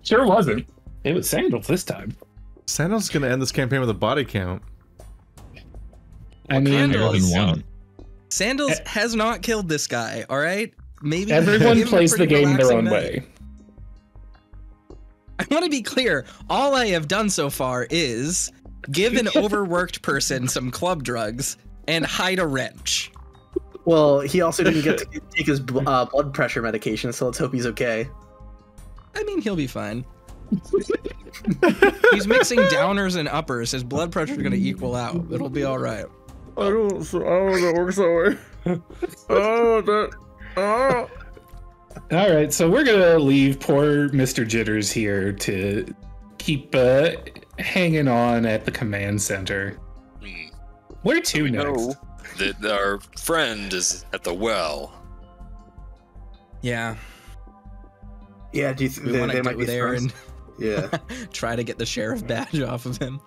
Sure wasn't. It was Sandals this time. Sandals is going to end this campaign with a body count. Sandals has not killed this guy, all right? Maybe everyone plays the game their own way. I want to be clear. All I have done so far is give an overworked person some club drugs and hide a wrench. Well, he also didn't get to take his blood pressure medication, so let's hope he's okay. I mean, he'll be fine. He's mixing downers and uppers. His blood pressure is going to equal out. It'll be all right. I don't that works that way. All right, so we're gonna leave poor Mr. Jitters here to keep hanging on at the command center. Where to next? That our friend is at the well. Yeah. Yeah. Do you think they might be there and try to get the sheriff badge off of him,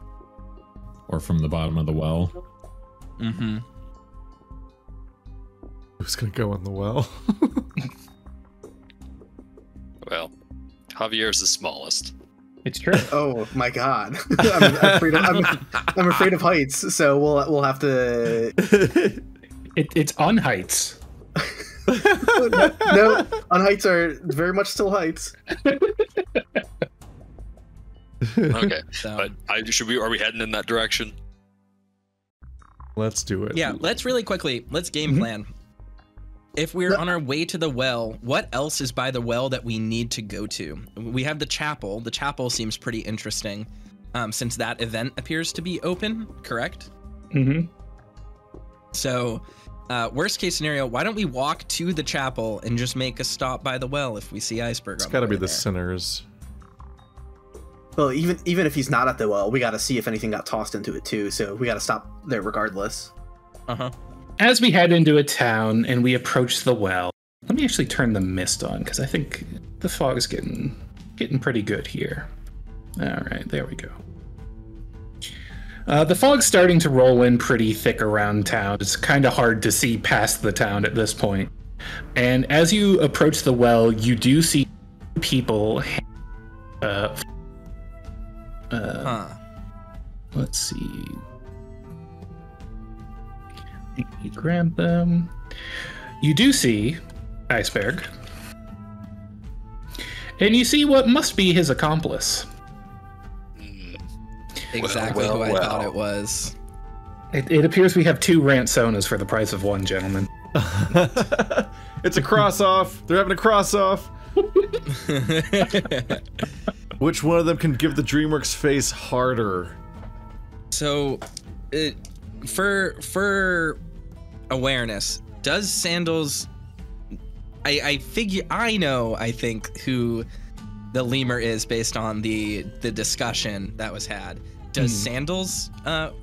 or from the bottom of the well? Mm-hmm. Who's gonna go in the well? Well, Javier's the smallest. It's true. Oh my god, I'm afraid of heights, so we'll have to. It's on heights. No, on heights are very much still heights. Okay, but are we heading in that direction? Let's do it. Yeah, let's really quickly. Let's game plan. If we're on our way to the well, what else is by the well that we need to go to? We have the chapel. The chapel seems pretty interesting, since that event appears to be open, correct? Mm-hmm. So, worst case scenario, why don't we walk to the chapel and just make a stop by the well if we see Iceberg? It's got to be the sinners. Well, even if he's not at the well, we got to see if anything got tossed into it too. So we got to stop there regardless. Uh-huh. As we head into a town and we approach the well, let me actually turn the mist on because I think the fog's getting pretty good here. All right, there we go. The fog's starting to roll in pretty thick around town. It's kind of hard to see past the town at this point. And as you approach the well, you do see people. Let's see. Let me grab them. You do see Iceberg. And you see what must be his accomplice. Exactly who I thought it was. It appears we have 2 Rantsonas for the price of 1, gentlemen. It's a cross-off. They're having a cross-off. Which one of them can give the DreamWorks face harder? So, for awareness, does Sandals... I think who the lemur is based on the discussion that was had. Does Sandals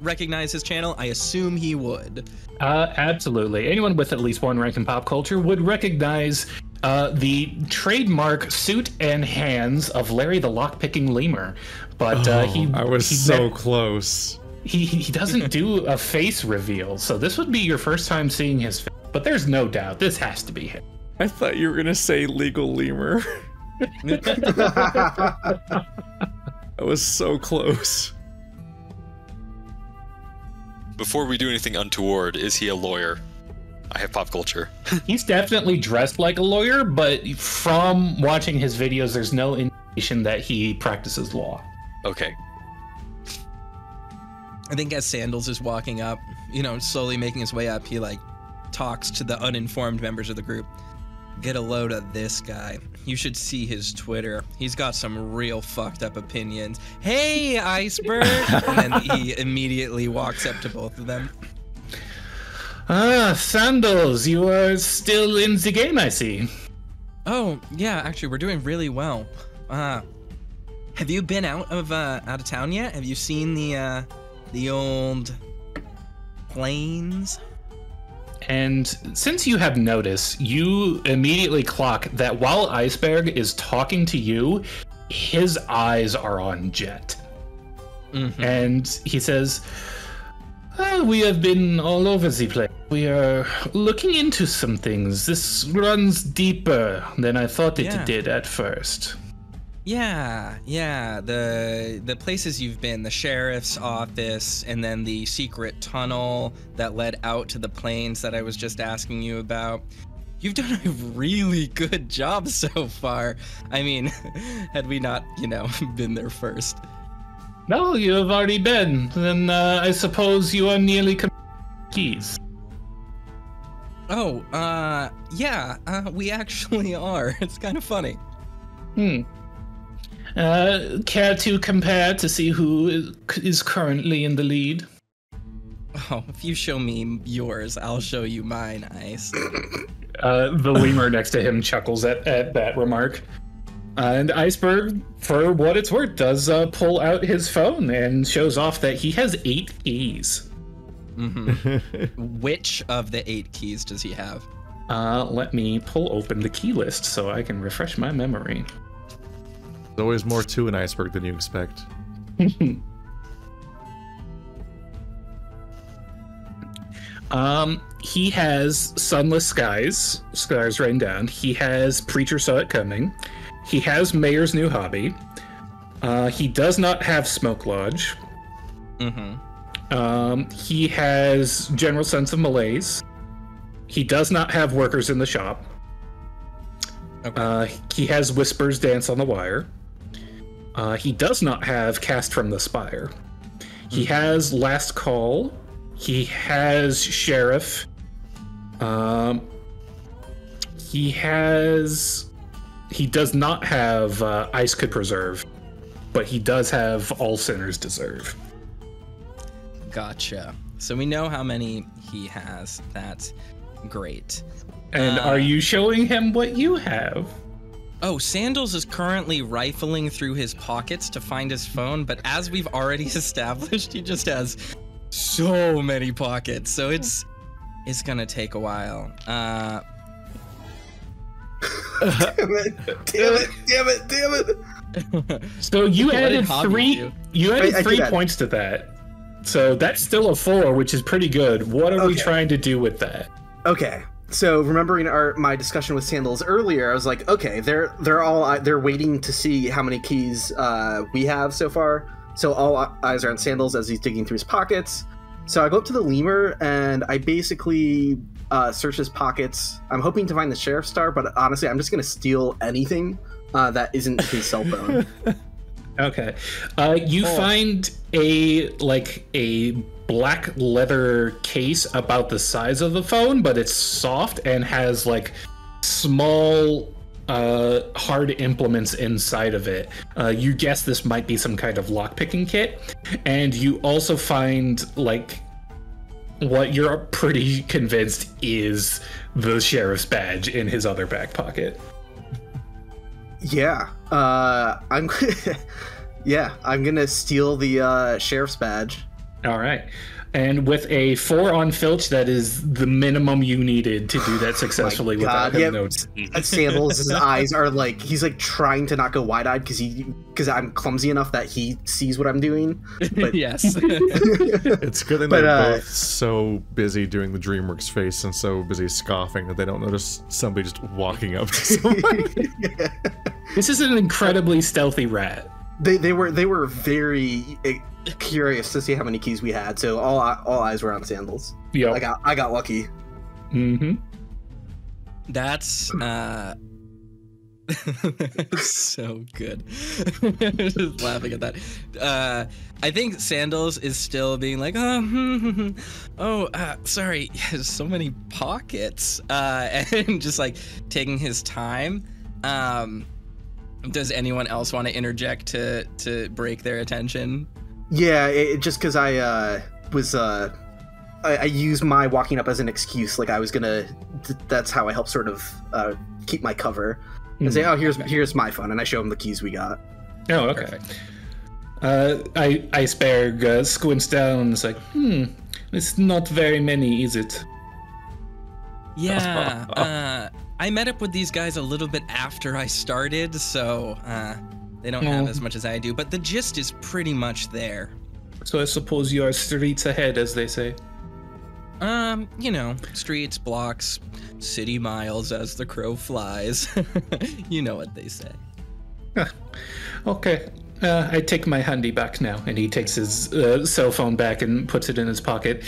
recognize his channel? I assume he would. Absolutely. Anyone with at least 1 rank in pop culture would recognize the trademark suit and hands of Larry the Lockpicking Lemur. But I was so close. He doesn't do a face reveal, so this would be your first time seeing his face. But there's no doubt this has to be him. I thought you were gonna say legal lemur. I was so close. Before we do anything untoward, is he a lawyer? I have pop culture. He's definitely dressed like a lawyer, but from watching his videos, there's no indication that he practices law. Okay. I think as Sandals is walking up, slowly making his way up, he talks to the uninformed members of the group. Get a load of this guy. You should see his Twitter. He's got some real fucked up opinions. Hey, Iceberg! And then he immediately walks up to both of them. Sandals, you are still in the game, I see. Oh, yeah, actually, we're doing really well. Have you been out of town yet? Have you seen the old plains? And since you have notice, you immediately clock that while Iceberg is talking to you, his eyes are on Jet. Mm-hmm. And he says, we have been all over the place. We are looking into some things. This runs deeper than I thought it did at first. Yeah, the places you've been, the sheriff's office, and then the secret tunnel that led out to the plains that I was just asking you about. You've done a really good job so far. I mean, had we not, been there first. No, you have already been. Then I suppose you are nearly keys. Oh, we actually are. It's kind of funny. Care to compare to see who is currently in the lead? Oh, if you show me yours, I'll show you mine, Ice. The lemur next to him chuckles at that remark. And Iceberg, for what it's worth, does pull out his phone and shows off that he has 8 keys. Mm-hmm. Which of the 8 keys does he have? Let me pull open the key list so I can refresh my memory. There's always more to an iceberg than you expect. He has Sunless Skies written down. He has Preacher Saw It Coming. He has Mayor's New Hobby. He does not have Smoke Lodge. He has General Sense of Malaise. He does not have Workers in the Shop. Okay. He has Whispers Dance on the Wire. He does not have Cast from the Spire. He has Last Call. He has Sheriff. He does not have Ice Could Preserve, but he does have All Sinners Deserve. Gotcha. So we know how many he has. That's great. And are you showing him what you have? Oh, Sandals is currently rifling through his pockets to find his phone, but as we've already established, he just has so many pockets, so it's gonna take a while. Damn it! So you added three. You added 3 points to that. So that's still a 4, which is pretty good. What are we trying to do with that? Okay. So remembering my discussion with Sandals earlier, I was like, okay, they're waiting to see how many keys we have so far. So all eyes are on Sandals as he's digging through his pockets. So I go up to the lemur and I basically search his pockets. I'm hoping to find the sheriff's star, but honestly, I'm just going to steal anything that isn't his cell phone. Okay. You find a black leather case about the size of the phone, but it's soft and has like small hard implements inside of it. You guess this might be some kind of lockpicking kit, and you also find like what you're pretty convinced is the sheriff's badge in his other back pocket. Yeah, I'm gonna steal the sheriff's badge. All right. And with a 4 on Filch, that is the minimum you needed to do that successfully without him noticing. Sandals, his eyes are like, he's like trying to not go wide-eyed because I'm clumsy enough that he sees what I'm doing. But... Yes. It's good that they're both so busy doing the DreamWorks face and so busy scoffing that they don't notice somebody just walking up to somebody. This is an incredibly stealthy rat. They were very curious to see how many keys we had, so all eyes were on Sandals. Yeah, I got lucky. Mm-hmm. That's so good. Just laughing at that. I think Sandals is still being like, sorry, so many pockets, and just like taking his time. Does anyone else want to interject to break their attention? Yeah, just because I used my walking up as an excuse, like I was gonna. That's how I help sort of keep my cover and say, "Oh, here's my phone," and I show him the keys we got. Oh, okay. Iceberg squints down and is like, it's not very many, is it? Yeah. I met up with these guys a little bit after I started, so they don't have as much as I do, but the gist is pretty much there. So I suppose you are streets ahead, as they say. Streets, blocks, city miles as the crow flies. You know what they say. Okay. I take my handy back now, and he takes his cell phone back and puts it in his pocket.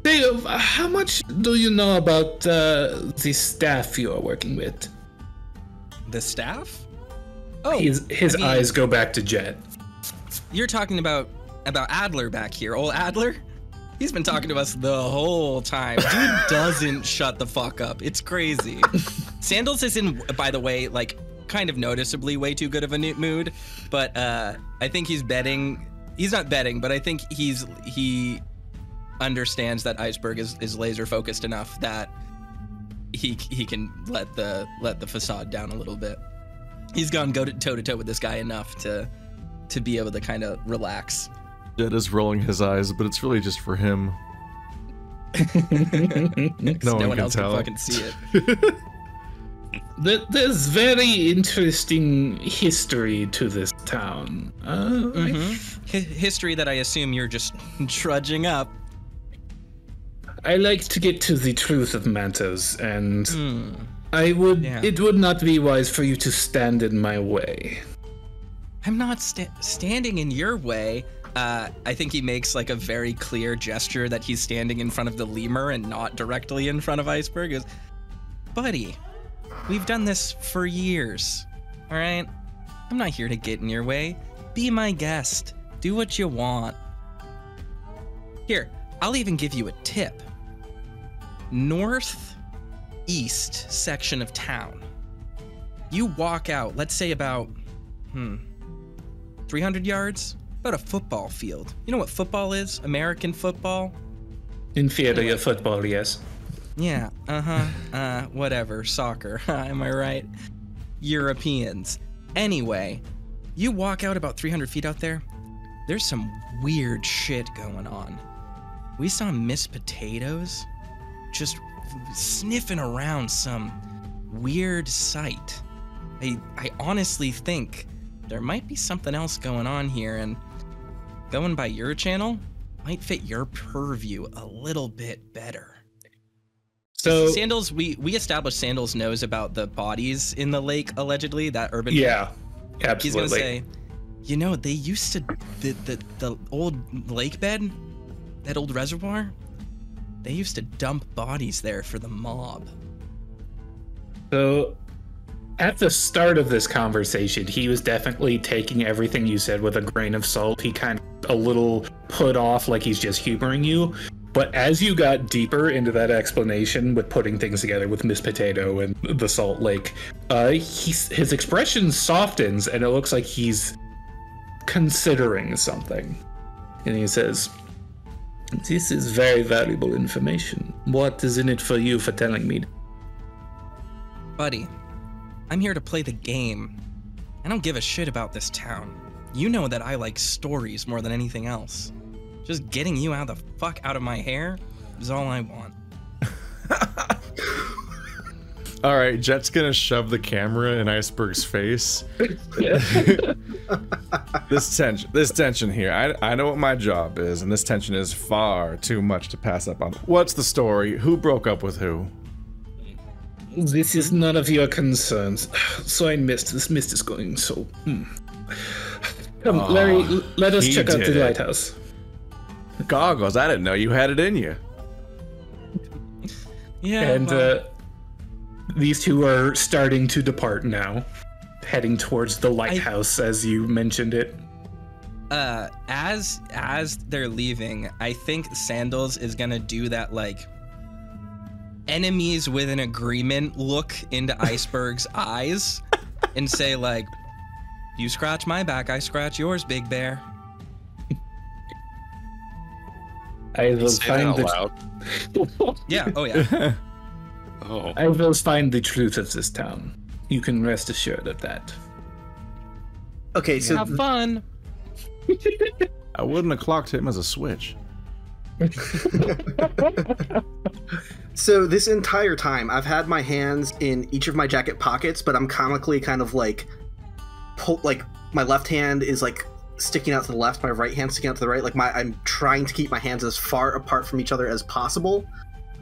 Dave, how much do you know about the staff you are working with? The staff? Oh, his eyes go back to Jet. You're talking about Adler back here, old Adler? He's been talking to us the whole time. Dude doesn't shut the fuck up. It's crazy. Sandals is in, by the way, like kind of noticeably way too good of a mood, but I think he's betting. He's not betting, but I think he understands that Iceberg is laser focused enough that he can let the facade down a little bit. He's gone toe to toe with this guy enough to be able to kind of relax. Jed is rolling his eyes, but it's really just for him. No one else can fucking see it. There's very interesting history to this town. History that I assume you're just trudging up. I like to get to the truth of matters, and it would not be wise for you to stand in my way. I'm not standing in your way. I think he makes like a very clear gesture that he's standing in front of the lemur and not directly in front of Iceberg. He goes, buddy, we've done this for years, all right? I'm not here to get in your way. Be my guest. Do what you want. Here, I'll even give you a tip. Northeast section of town. You walk out, let's say about, 300 yards? About a football field. You know what football is? American football? Inferior football, yes. Yeah, whatever. Soccer, am I right? Europeans. Anyway, you walk out about 300 feet out there, there's some weird shit going on. We saw Miss Potatoes just sniffing around some weird site. I honestly think there might be something else going on here, and going by your channel, might fit your purview a little bit better. So Sandals, we established Sandals knows about the bodies in the lake, allegedly, that urban. Yeah, absolutely. He's gonna say, you know, they used to the old lake bed, that old reservoir. They used to dump bodies there for the mob. So, at the start of this conversation, he was definitely taking everything you said with a grain of salt. He kind of a little put off, like he's just humoring you. But as you got deeper into that explanation with putting things together with Miss Potato and the Salt Lake, his expression softens and it looks like he's considering something. And he says, "This is very valuable information. What is in it for you for telling me?" Buddy, I'm here to play the game. I don't give a shit about this town. You know that I like stories more than anything else. Just getting you out the fuck out of my hair is all I want. All right, Jet's gonna shove the camera in Iceberg's face. This tension here. I know what my job is, and this tension is far too much to pass up on. What's the story? Who broke up with who? This is none of your concerns. So I missed. This mist is going so... Come, Larry, let us check out the lighthouse. Goggles, I didn't know you had it in you. Yeah, and these two are starting to depart now, heading towards the lighthouse, as you mentioned it. As they're leaving, I think Sandals is gonna do that, like, enemies with an agreement look into Iceberg's eyes and say, like, you scratch my back, I scratch yours, Big Bear. I will find the... loud. Yeah, oh yeah. Oh. I will find the truth of this town. You can rest assured of that. Okay, so Have fun. I wouldn't have clocked him as a switch. So this entire time, I've had my hands in each of my jacket pockets, but I'm comically kind of like, my left hand is like sticking out to the left, my right hand sticking out to the right. Like I'm trying to keep my hands as far apart from each other as possible.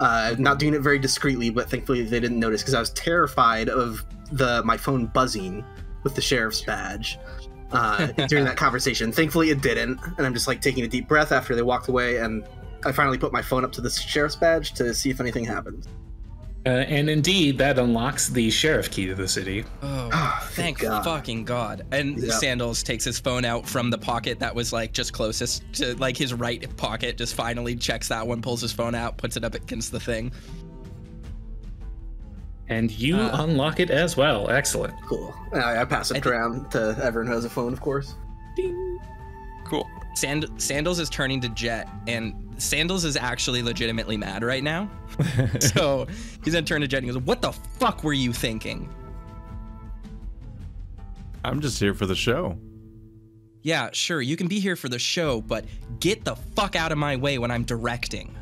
Not doing it very discreetly, but thankfully they didn't notice because I was terrified of my phone buzzing with the sheriff's badge during that conversation. Thankfully it didn't, and I'm just like taking a deep breath after they walked away, and I finally put my phone up to the sheriff's badge to see if anything happened. And indeed, that unlocks the sheriff key to the city. Oh, thank God. Fucking God. And Yep. Sandals takes his phone out from the pocket that was like just closest to like his right pocket, just finally checks that one, pulls his phone out, puts it up against the thing. And you unlock it as well. Excellent. Cool. I pass it around to everyone who has a phone, of course. Cool. Sandals is turning to Jet, and Sandals is actually legitimately mad right now. So he's gonna turn to Jet and he goes, "What the fuck were you thinking?" I'm just here for the show. Yeah, sure, you can be here for the show, but get the fuck out of my way when I'm directing.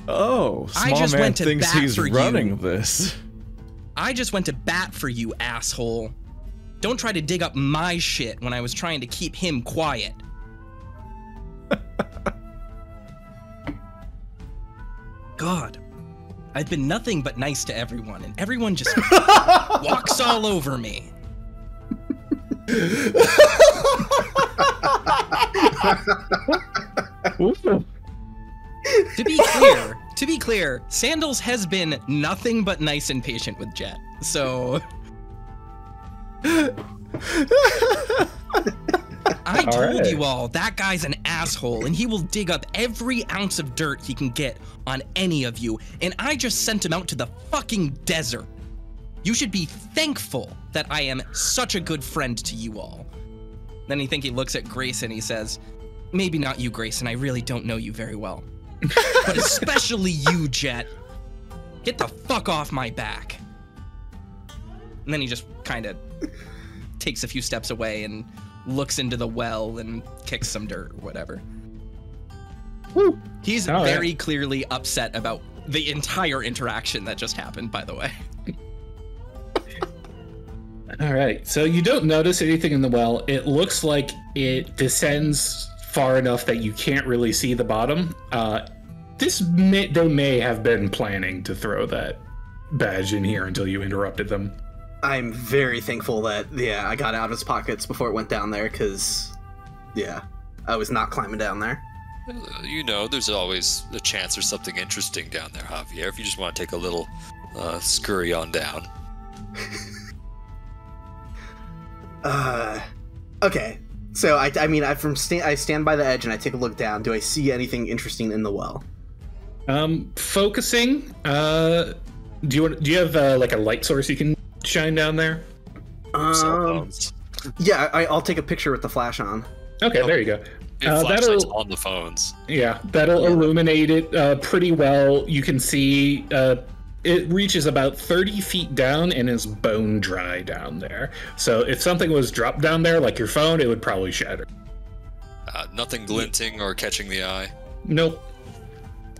Oh, I small just man went to thinks bat he's for you. running this. I just went to bat for you, asshole. Don't try to dig up my shit when I was trying to keep him quiet. God, I've been nothing but nice to everyone, and everyone just walks all over me. To be clear, Sandals has been nothing but nice and patient with Jet. So I told you all, that guy's an asshole, and he will dig up every ounce of dirt he can get on any of you, and I just sent him out to the fucking desert. You should be thankful that I am such a good friend to you all. Then he looks at Grayson, he says, "Maybe not you, Grayson, I really don't know you very well. But especially you, Jet. Get the fuck off my back." And then he just kind of takes a few steps away and looks into the well and kicks some dirt or whatever. Woo. He's very clearly upset about the entire interaction that just happened, by the way. All right, so you don't notice anything in the well. It looks like it descends far enough that you can't really see the bottom. They may have been planning to throw that badge in here until you interrupted them. I'm very thankful that, I got out of his pockets before it went down there, because, I was not climbing down there. There's always a chance there's something interesting down there, Javier, if you just want to take a little scurry on down. Okay. So, I stand by the edge and I take a look down. Do I see anything interesting in the well? Focusing, do you have like a light source you can shine down there? Cell phones. Yeah, I'll take a picture with the flash on. Okay, there you go. Flashlights on the phones. Yeah, that'll illuminate it pretty well. You can see it reaches about 30 feet down and is bone dry down there. So if something was dropped down there, like your phone, it would probably shatter. Nothing glinting or catching the eye? Nope.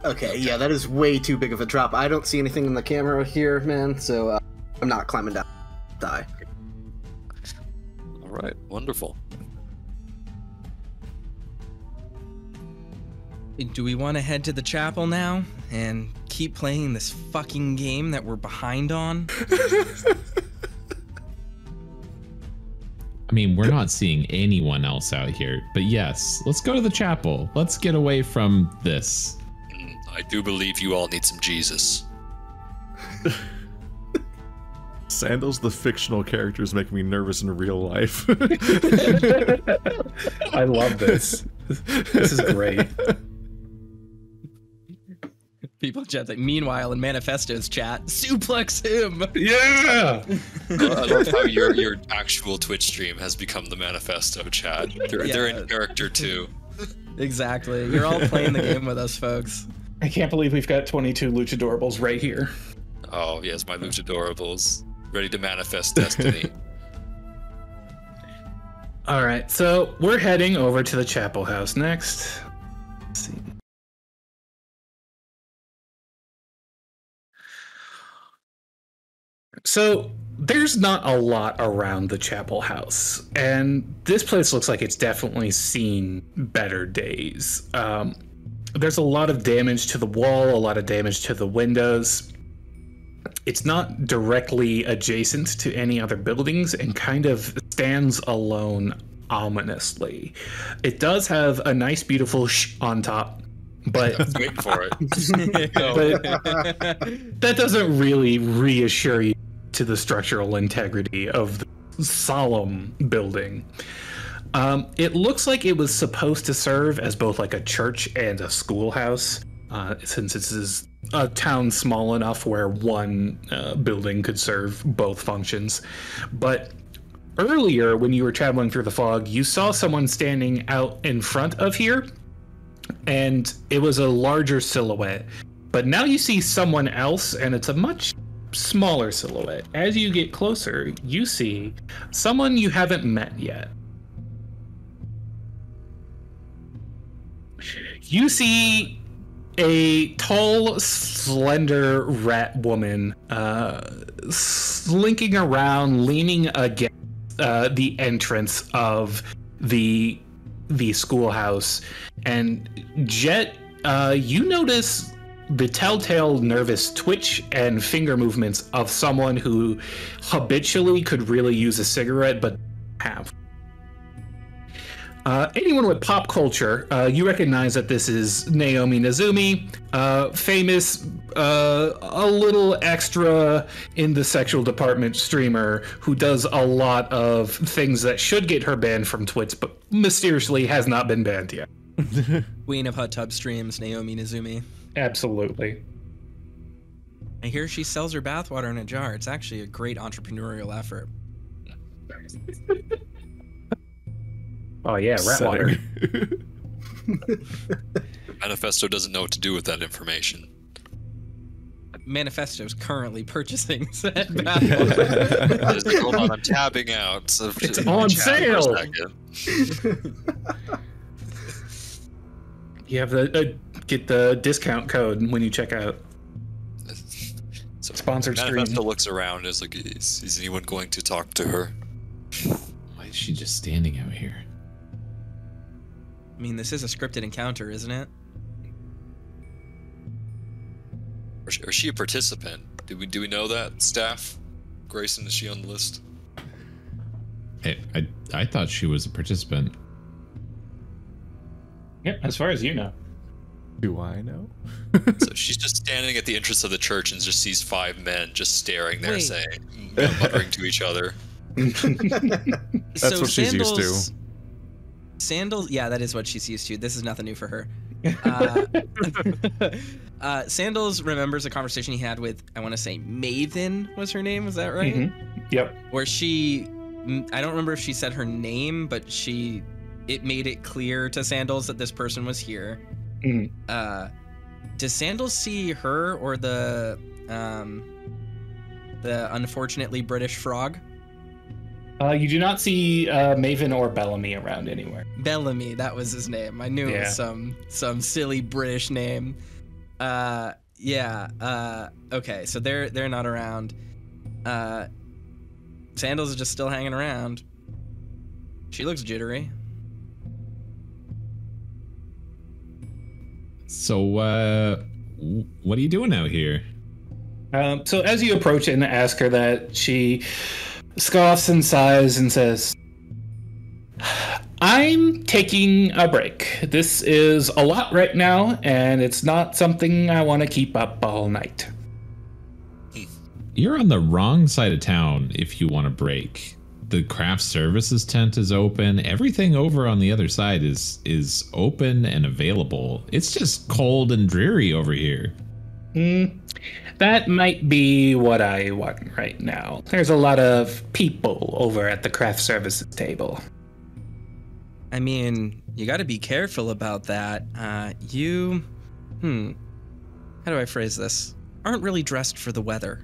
Okay, yeah, that is way too big of a drop. I don't see anything in the camera here, man, so I'm not climbing down. Die. All right, wonderful. Do we want to head to the chapel now and keep playing this fucking game that we're behind on? I mean, we're not seeing anyone else out here, but yes, let's go to the chapel. Let's get away from this. I do believe you all need some Jesus. Sandals, the fictional character, is making me nervous in real life. I love this. This is great. People chat like, meanwhile in Manifesto's chat, suplex him. Yeah. I love how your actual Twitch stream has become the Manifesto chat. They're in character too. Exactly. You're all playing the game with us, folks. I can't believe we've got 22 luchadorables right here. Oh yes, my luchadorables, ready to manifest destiny. All right, so we're heading over to the chapel house next. Let's see. So there's not a lot around the chapel house, and this place looks like it's definitely seen better days. There's a lot of damage to the wall, a lot of damage to the windows. It's not directly adjacent to any other buildings and kind of stands alone ominously. It does have a nice, beautiful shh on top, but Waiting for it. but that doesn't really reassure you to the structural integrity of the solemn building. It looks like it was supposed to serve as both like a church and a schoolhouse, since this is a town small enough where one building could serve both functions. But earlier, when you were traveling through the fog, you saw someone standing out in front of here, and it was a larger silhouette. But now you see someone else, and it's a much smaller silhouette. As you get closer, you see someone you haven't met yet. You see a tall, slender rat woman slinking around, leaning against the entrance of the schoolhouse. And Jet, you notice the telltale nervous twitch and finger movements of someone who habitually could really use a cigarette but have. Anyone with pop culture, you recognize that this is Naomi Nazumi, famous, a little extra in the sexual department streamer who does a lot of things that should get her banned from Twitch, but mysteriously has not been banned yet. Queen of hot tub streams, Naomi Nazumi. Absolutely. I hear she sells her bathwater in a jar. It's actually a great entrepreneurial effort. Oh yeah, rat water. Manifesto doesn't know what to do with that information. Manifesto's currently purchasing said bathwater. Hold on, I'm tabbing out. So It's on sale. You have the get the discount code when you check out. So Sponsored stream. Manifesto looks around and is like, is anyone going to talk to her? Why is she just standing out here? I mean, this is a scripted encounter, isn't it? Or is she a participant? Do we know that? Staff? Grayson, is she on the list? I thought she was a participant. Yeah, as far as you know. Do I know? So she's just standing at the entrance of the church and just sees 5 men just staring there, Wait. saying, muttering to each other. That's what she's used to. Sandals, yeah, that is what she's used to. This is nothing new for her. Sandals remembers a conversation he had with, I want to say Maven was her name, was that right? Mm-hmm. Yep. Where she, I don't remember if she said her name, but it made it clear to Sandals that this person was here. Mm-hmm. Does Sandals see her or the unfortunately British frog? You do not see Maven or Bellamy around anywhere. Bellamy, that was his name. I knew it was some silly British name. Okay, so they're not around. Sandals is just still hanging around. She looks jittery. So, what are you doing out here? So as you approach and ask her that, she scoffs and sighs and says, I'm taking a break. This is a lot right now, and it's not something I want to keep up all night. You're on the wrong side of town if you want to break. The craft services tent is open. Everything over on the other side is open and available. It's just cold and dreary over here. That might be what I want right now. There's a lot of people over at the craft services table. I mean, you got to be careful about that. How do I phrase this? Aren't really dressed for the weather.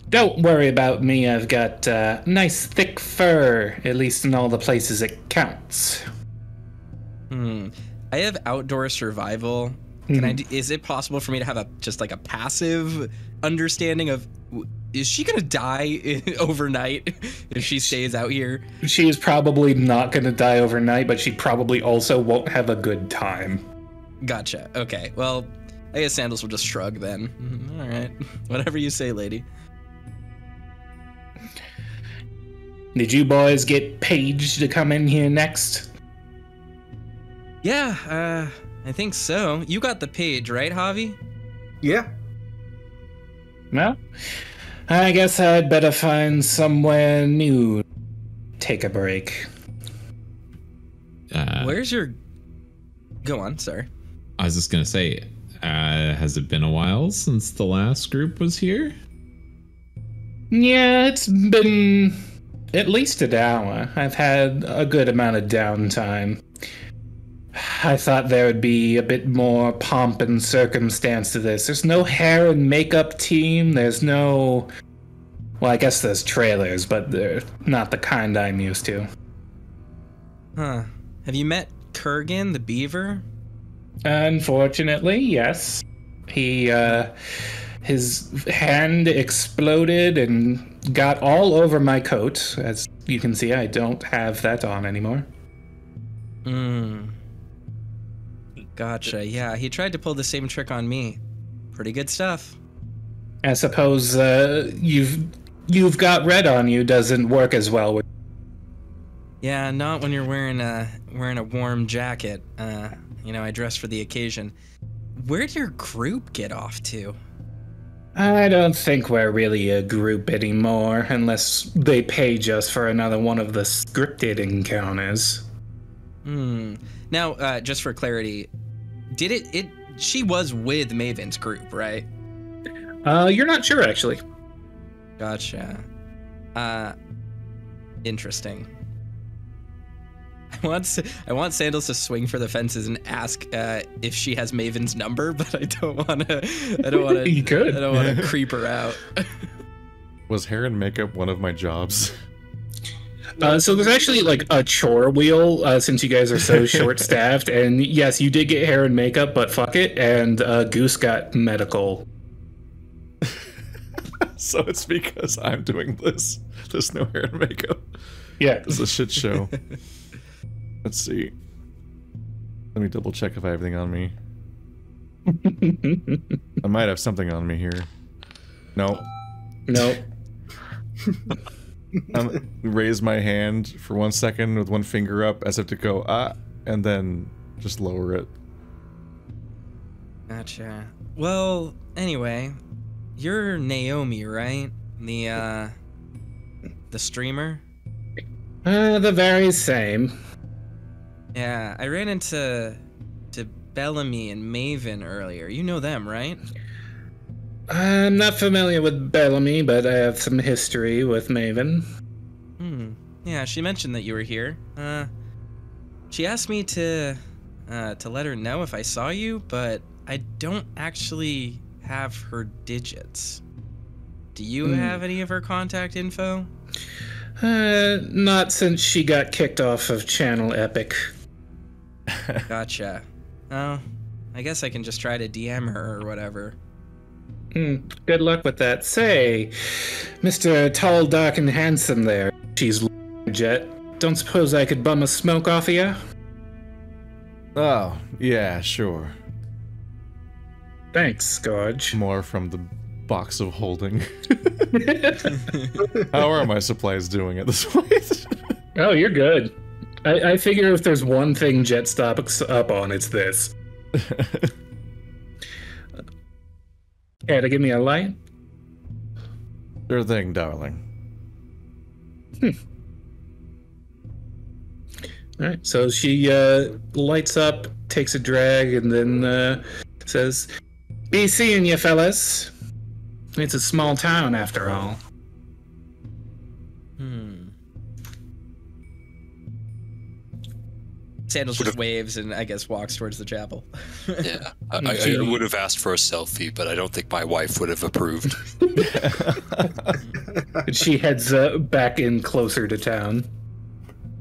Don't worry about me. I've got nice thick fur, at least in all the places it counts. I have outdoor survival. Is it possible for me to have a passive understanding of, is she gonna die overnight if she stays out here? She is probably not gonna die overnight, but she probably also won't have a good time. Gotcha. Okay. Well, I guess Sandals will just shrug then. All right. Whatever you say, lady. Did you boys get Paige to come in here next? Yeah, I think so. You got the page, right, Javi? Yeah. Well, I guess I'd better find somewhere new. Take a break. Where's your... Go on, sorry. I was just going to say, has it been a while since the last group was here? Yeah, it's been at least an hour. I've had a good amount of downtime. I thought there would be a bit more pomp and circumstance to this. There's no hair and makeup team. There's no... Well, I guess there's trailers, but they're not the kind I'm used to. Huh. Have you met Kurgan, the beaver? Unfortunately, yes. His hand exploded and got all over my coat. As you can see, I don't have that on anymore. Gotcha. Yeah, he tried to pull the same trick on me. Pretty good stuff. I suppose you've got red on you doesn't work as well with... Yeah, not when you're wearing a warm jacket. I dress for the occasion. Where'd your group get off to? I don't think we're really a group anymore, unless they page us for another one of the scripted encounters. Now, just for clarity, she was with Maven's group, right? You're not sure, actually. Gotcha. Interesting. I want Sandals to swing for the fences and ask if she has Maven's number, but I don't want to. You could. I don't want to creep her out. Was hair and makeup one of my jobs? So there's actually like a chore wheel since you guys are so short-staffed, and yes, you did get hair and makeup, but fuck it, and Goose got medical. So it's because I'm doing this. There's no hair and makeup. Yeah. It's a shit show. Let's see. Let me double check if I have everything on me. I might have something on me here. No. Raise my hand for 1 second with one finger up as if to go, and then just lower it. Gotcha. Well, anyway, you're Naomi, right? The streamer? The very same. Yeah, I ran into Bellamy and Maven earlier. You know them, right? I'm not familiar with Bellamy, but I have some history with Maven. Yeah, she mentioned that you were here. She asked me to let her know if I saw you, but I don't actually have her digits. Do you have any of her contact info? Not since she got kicked off of Channel Epic. Gotcha. Oh, I guess I can just try to DM her or whatever. Good luck with that. Say, Mr. Tall, Dark, and Handsome there. She's jet. Don't suppose I could bum a smoke off of ya? Oh, yeah, sure. Thanks, Scourge. More from the box of holding. How are my supplies doing at this point? Oh, you're good. I figure if there's one thing Jet stocks up on, it's this. Care to give me a light? Sure thing, darling. Alright, so she lights up, takes a drag, and then says, "Be seeing you, fellas. It's a small town, after all." Sandals just waves and I guess walks towards the chapel. Yeah, I would have asked for a selfie, but I don't think my wife would have approved. She heads back in closer to town.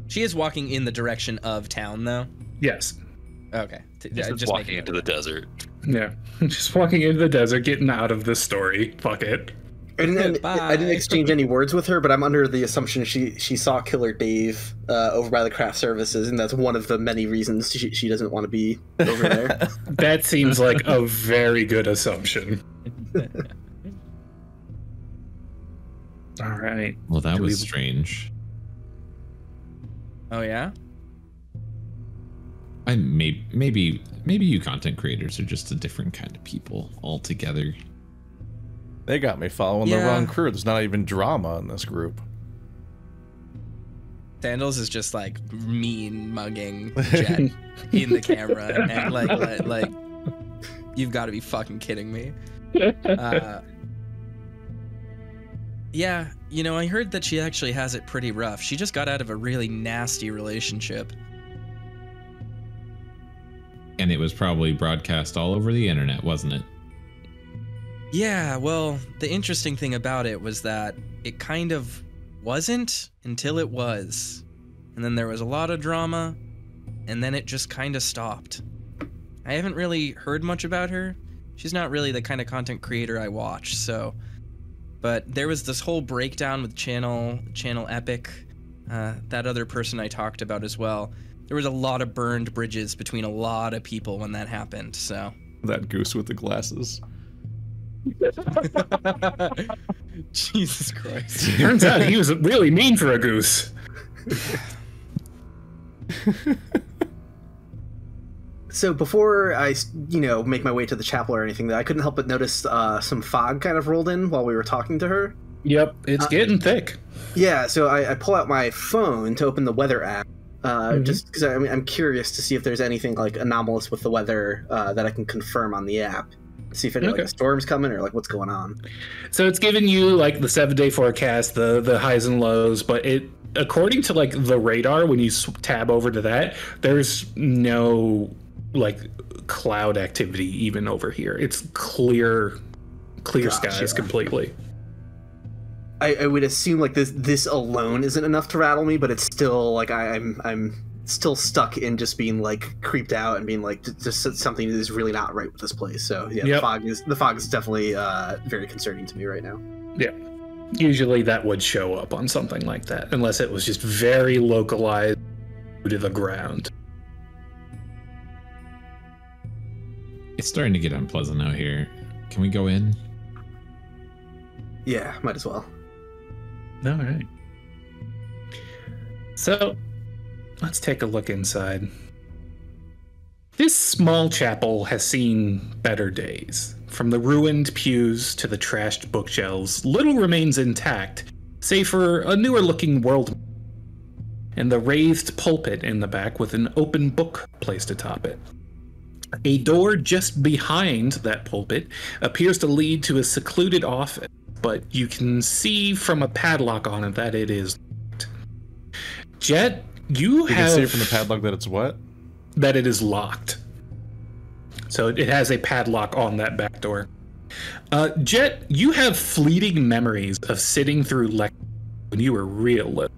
She is walking in the direction of town, though? Yes. Okay. Just walking into the desert. Yeah. Just walking into the desert, getting out of this story. Fuck it. I didn't exchange any words with her, but I'm under the assumption she saw Killer Dave over by the craft services, and that's one of the many reasons she doesn't want to be over there. That seems like a very good assumption. All right. Well, that was strange. Oh yeah? Maybe you content creators are just a different kind of people altogether. They got me following the wrong crew. There's not even drama in this group. Sandals is just like mean mugging Jet in the camera, and like you've got to be fucking kidding me. Yeah, you know, I heard that she actually has it pretty rough. She just got out of a really nasty relationship. And it was probably broadcast all over the internet, wasn't it? Yeah, well, the interesting thing about it was that it kind of wasn't until it was. And then there was a lot of drama, and then it just kind of stopped. I haven't really heard much about her. She's not really the kind of content creator I watch, so... But there was this whole breakdown with Channel Epic, that other person I talked about as well. There was a lot of burned bridges between a lot of people when that happened, so... That goose with the glasses. Jesus Christ. Turns out he was really mean for a goose. So before I, make my way to the chapel or anything, I couldn't help but notice some fog kind of rolled in while we were talking to her. Yep, it's getting thick. Yeah, so I pull out my phone to open the weather app, just because I'm curious to see if there's anything like anomalous with the weather that I can confirm on the app. See if any like storm's coming or like what's going on. So it's giving you like the 7-day forecast, the highs and lows, but it according to like the radar, when you tab over to that, there's no like cloud activity even over here. It's clear skies completely. I would assume like this alone isn't enough to rattle me, but it's still like I'm still stuck in just being like creeped out and being like just something is really not right with this place. So yeah, the fog is definitely very concerning to me right now. Yeah. Usually that would show up on something like that, unless it was just very localized to the ground. It's starting to get unpleasant out here. Can we go in? Yeah, might as well. All right. So, let's take a look inside. This small chapel has seen better days. From the ruined pews to the trashed bookshelves, little remains intact, save for a newer-looking world and the raised pulpit in the back with an open book placed atop it. A door just behind that pulpit appears to lead to a secluded office, but you can see from a padlock on it that it is locked. Jet, you can see from the padlock that it's what? That it is locked. So it has a padlock on that back door. Jet, you have fleeting memories of sitting through lectures when you were real little.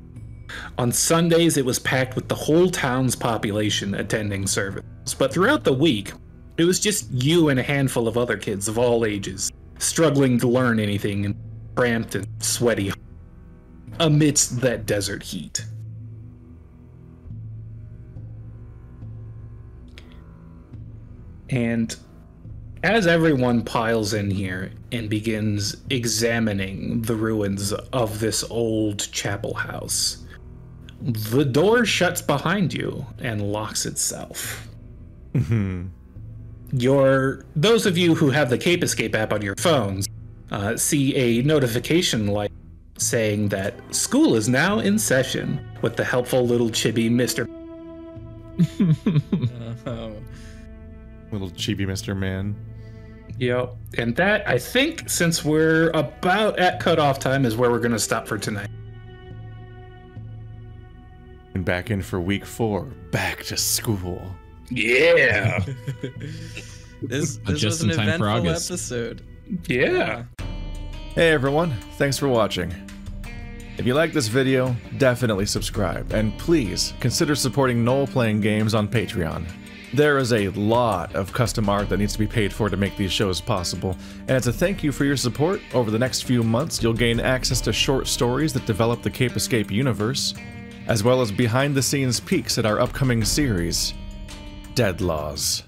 On Sundays, it was packed with the whole town's population attending service. But throughout the week, it was just you and a handful of other kids of all ages, struggling to learn anything in cramped and sweaty amidst that desert heat. And as everyone piles in here and begins examining the ruins of this old chapel house, the door shuts behind you and locks itself. Mm-hmm. Those of you who have the Cape Escape app on your phones see a notification light saying that school is now in session with the helpful little chibi Mr. Little chibi Mr. Man. Yep. And that, I think, since we're about at cutoff time, is where we're going to stop for tonight. And back in for week 4. Back to school. Yeah. This Just was an in time for eventful August. episode. Yeah. Hey everyone, thanks for watching. If you like this video, definitely subscribe, and please consider supporting Gnollplaying games on Patreon. There is a lot of custom art that needs to be paid for to make these shows possible, and as a thank you for your support, over the next few months you'll gain access to short stories that develop the Cape Escape universe, as well as behind-the-scenes peeks at our upcoming series, Dead Laws.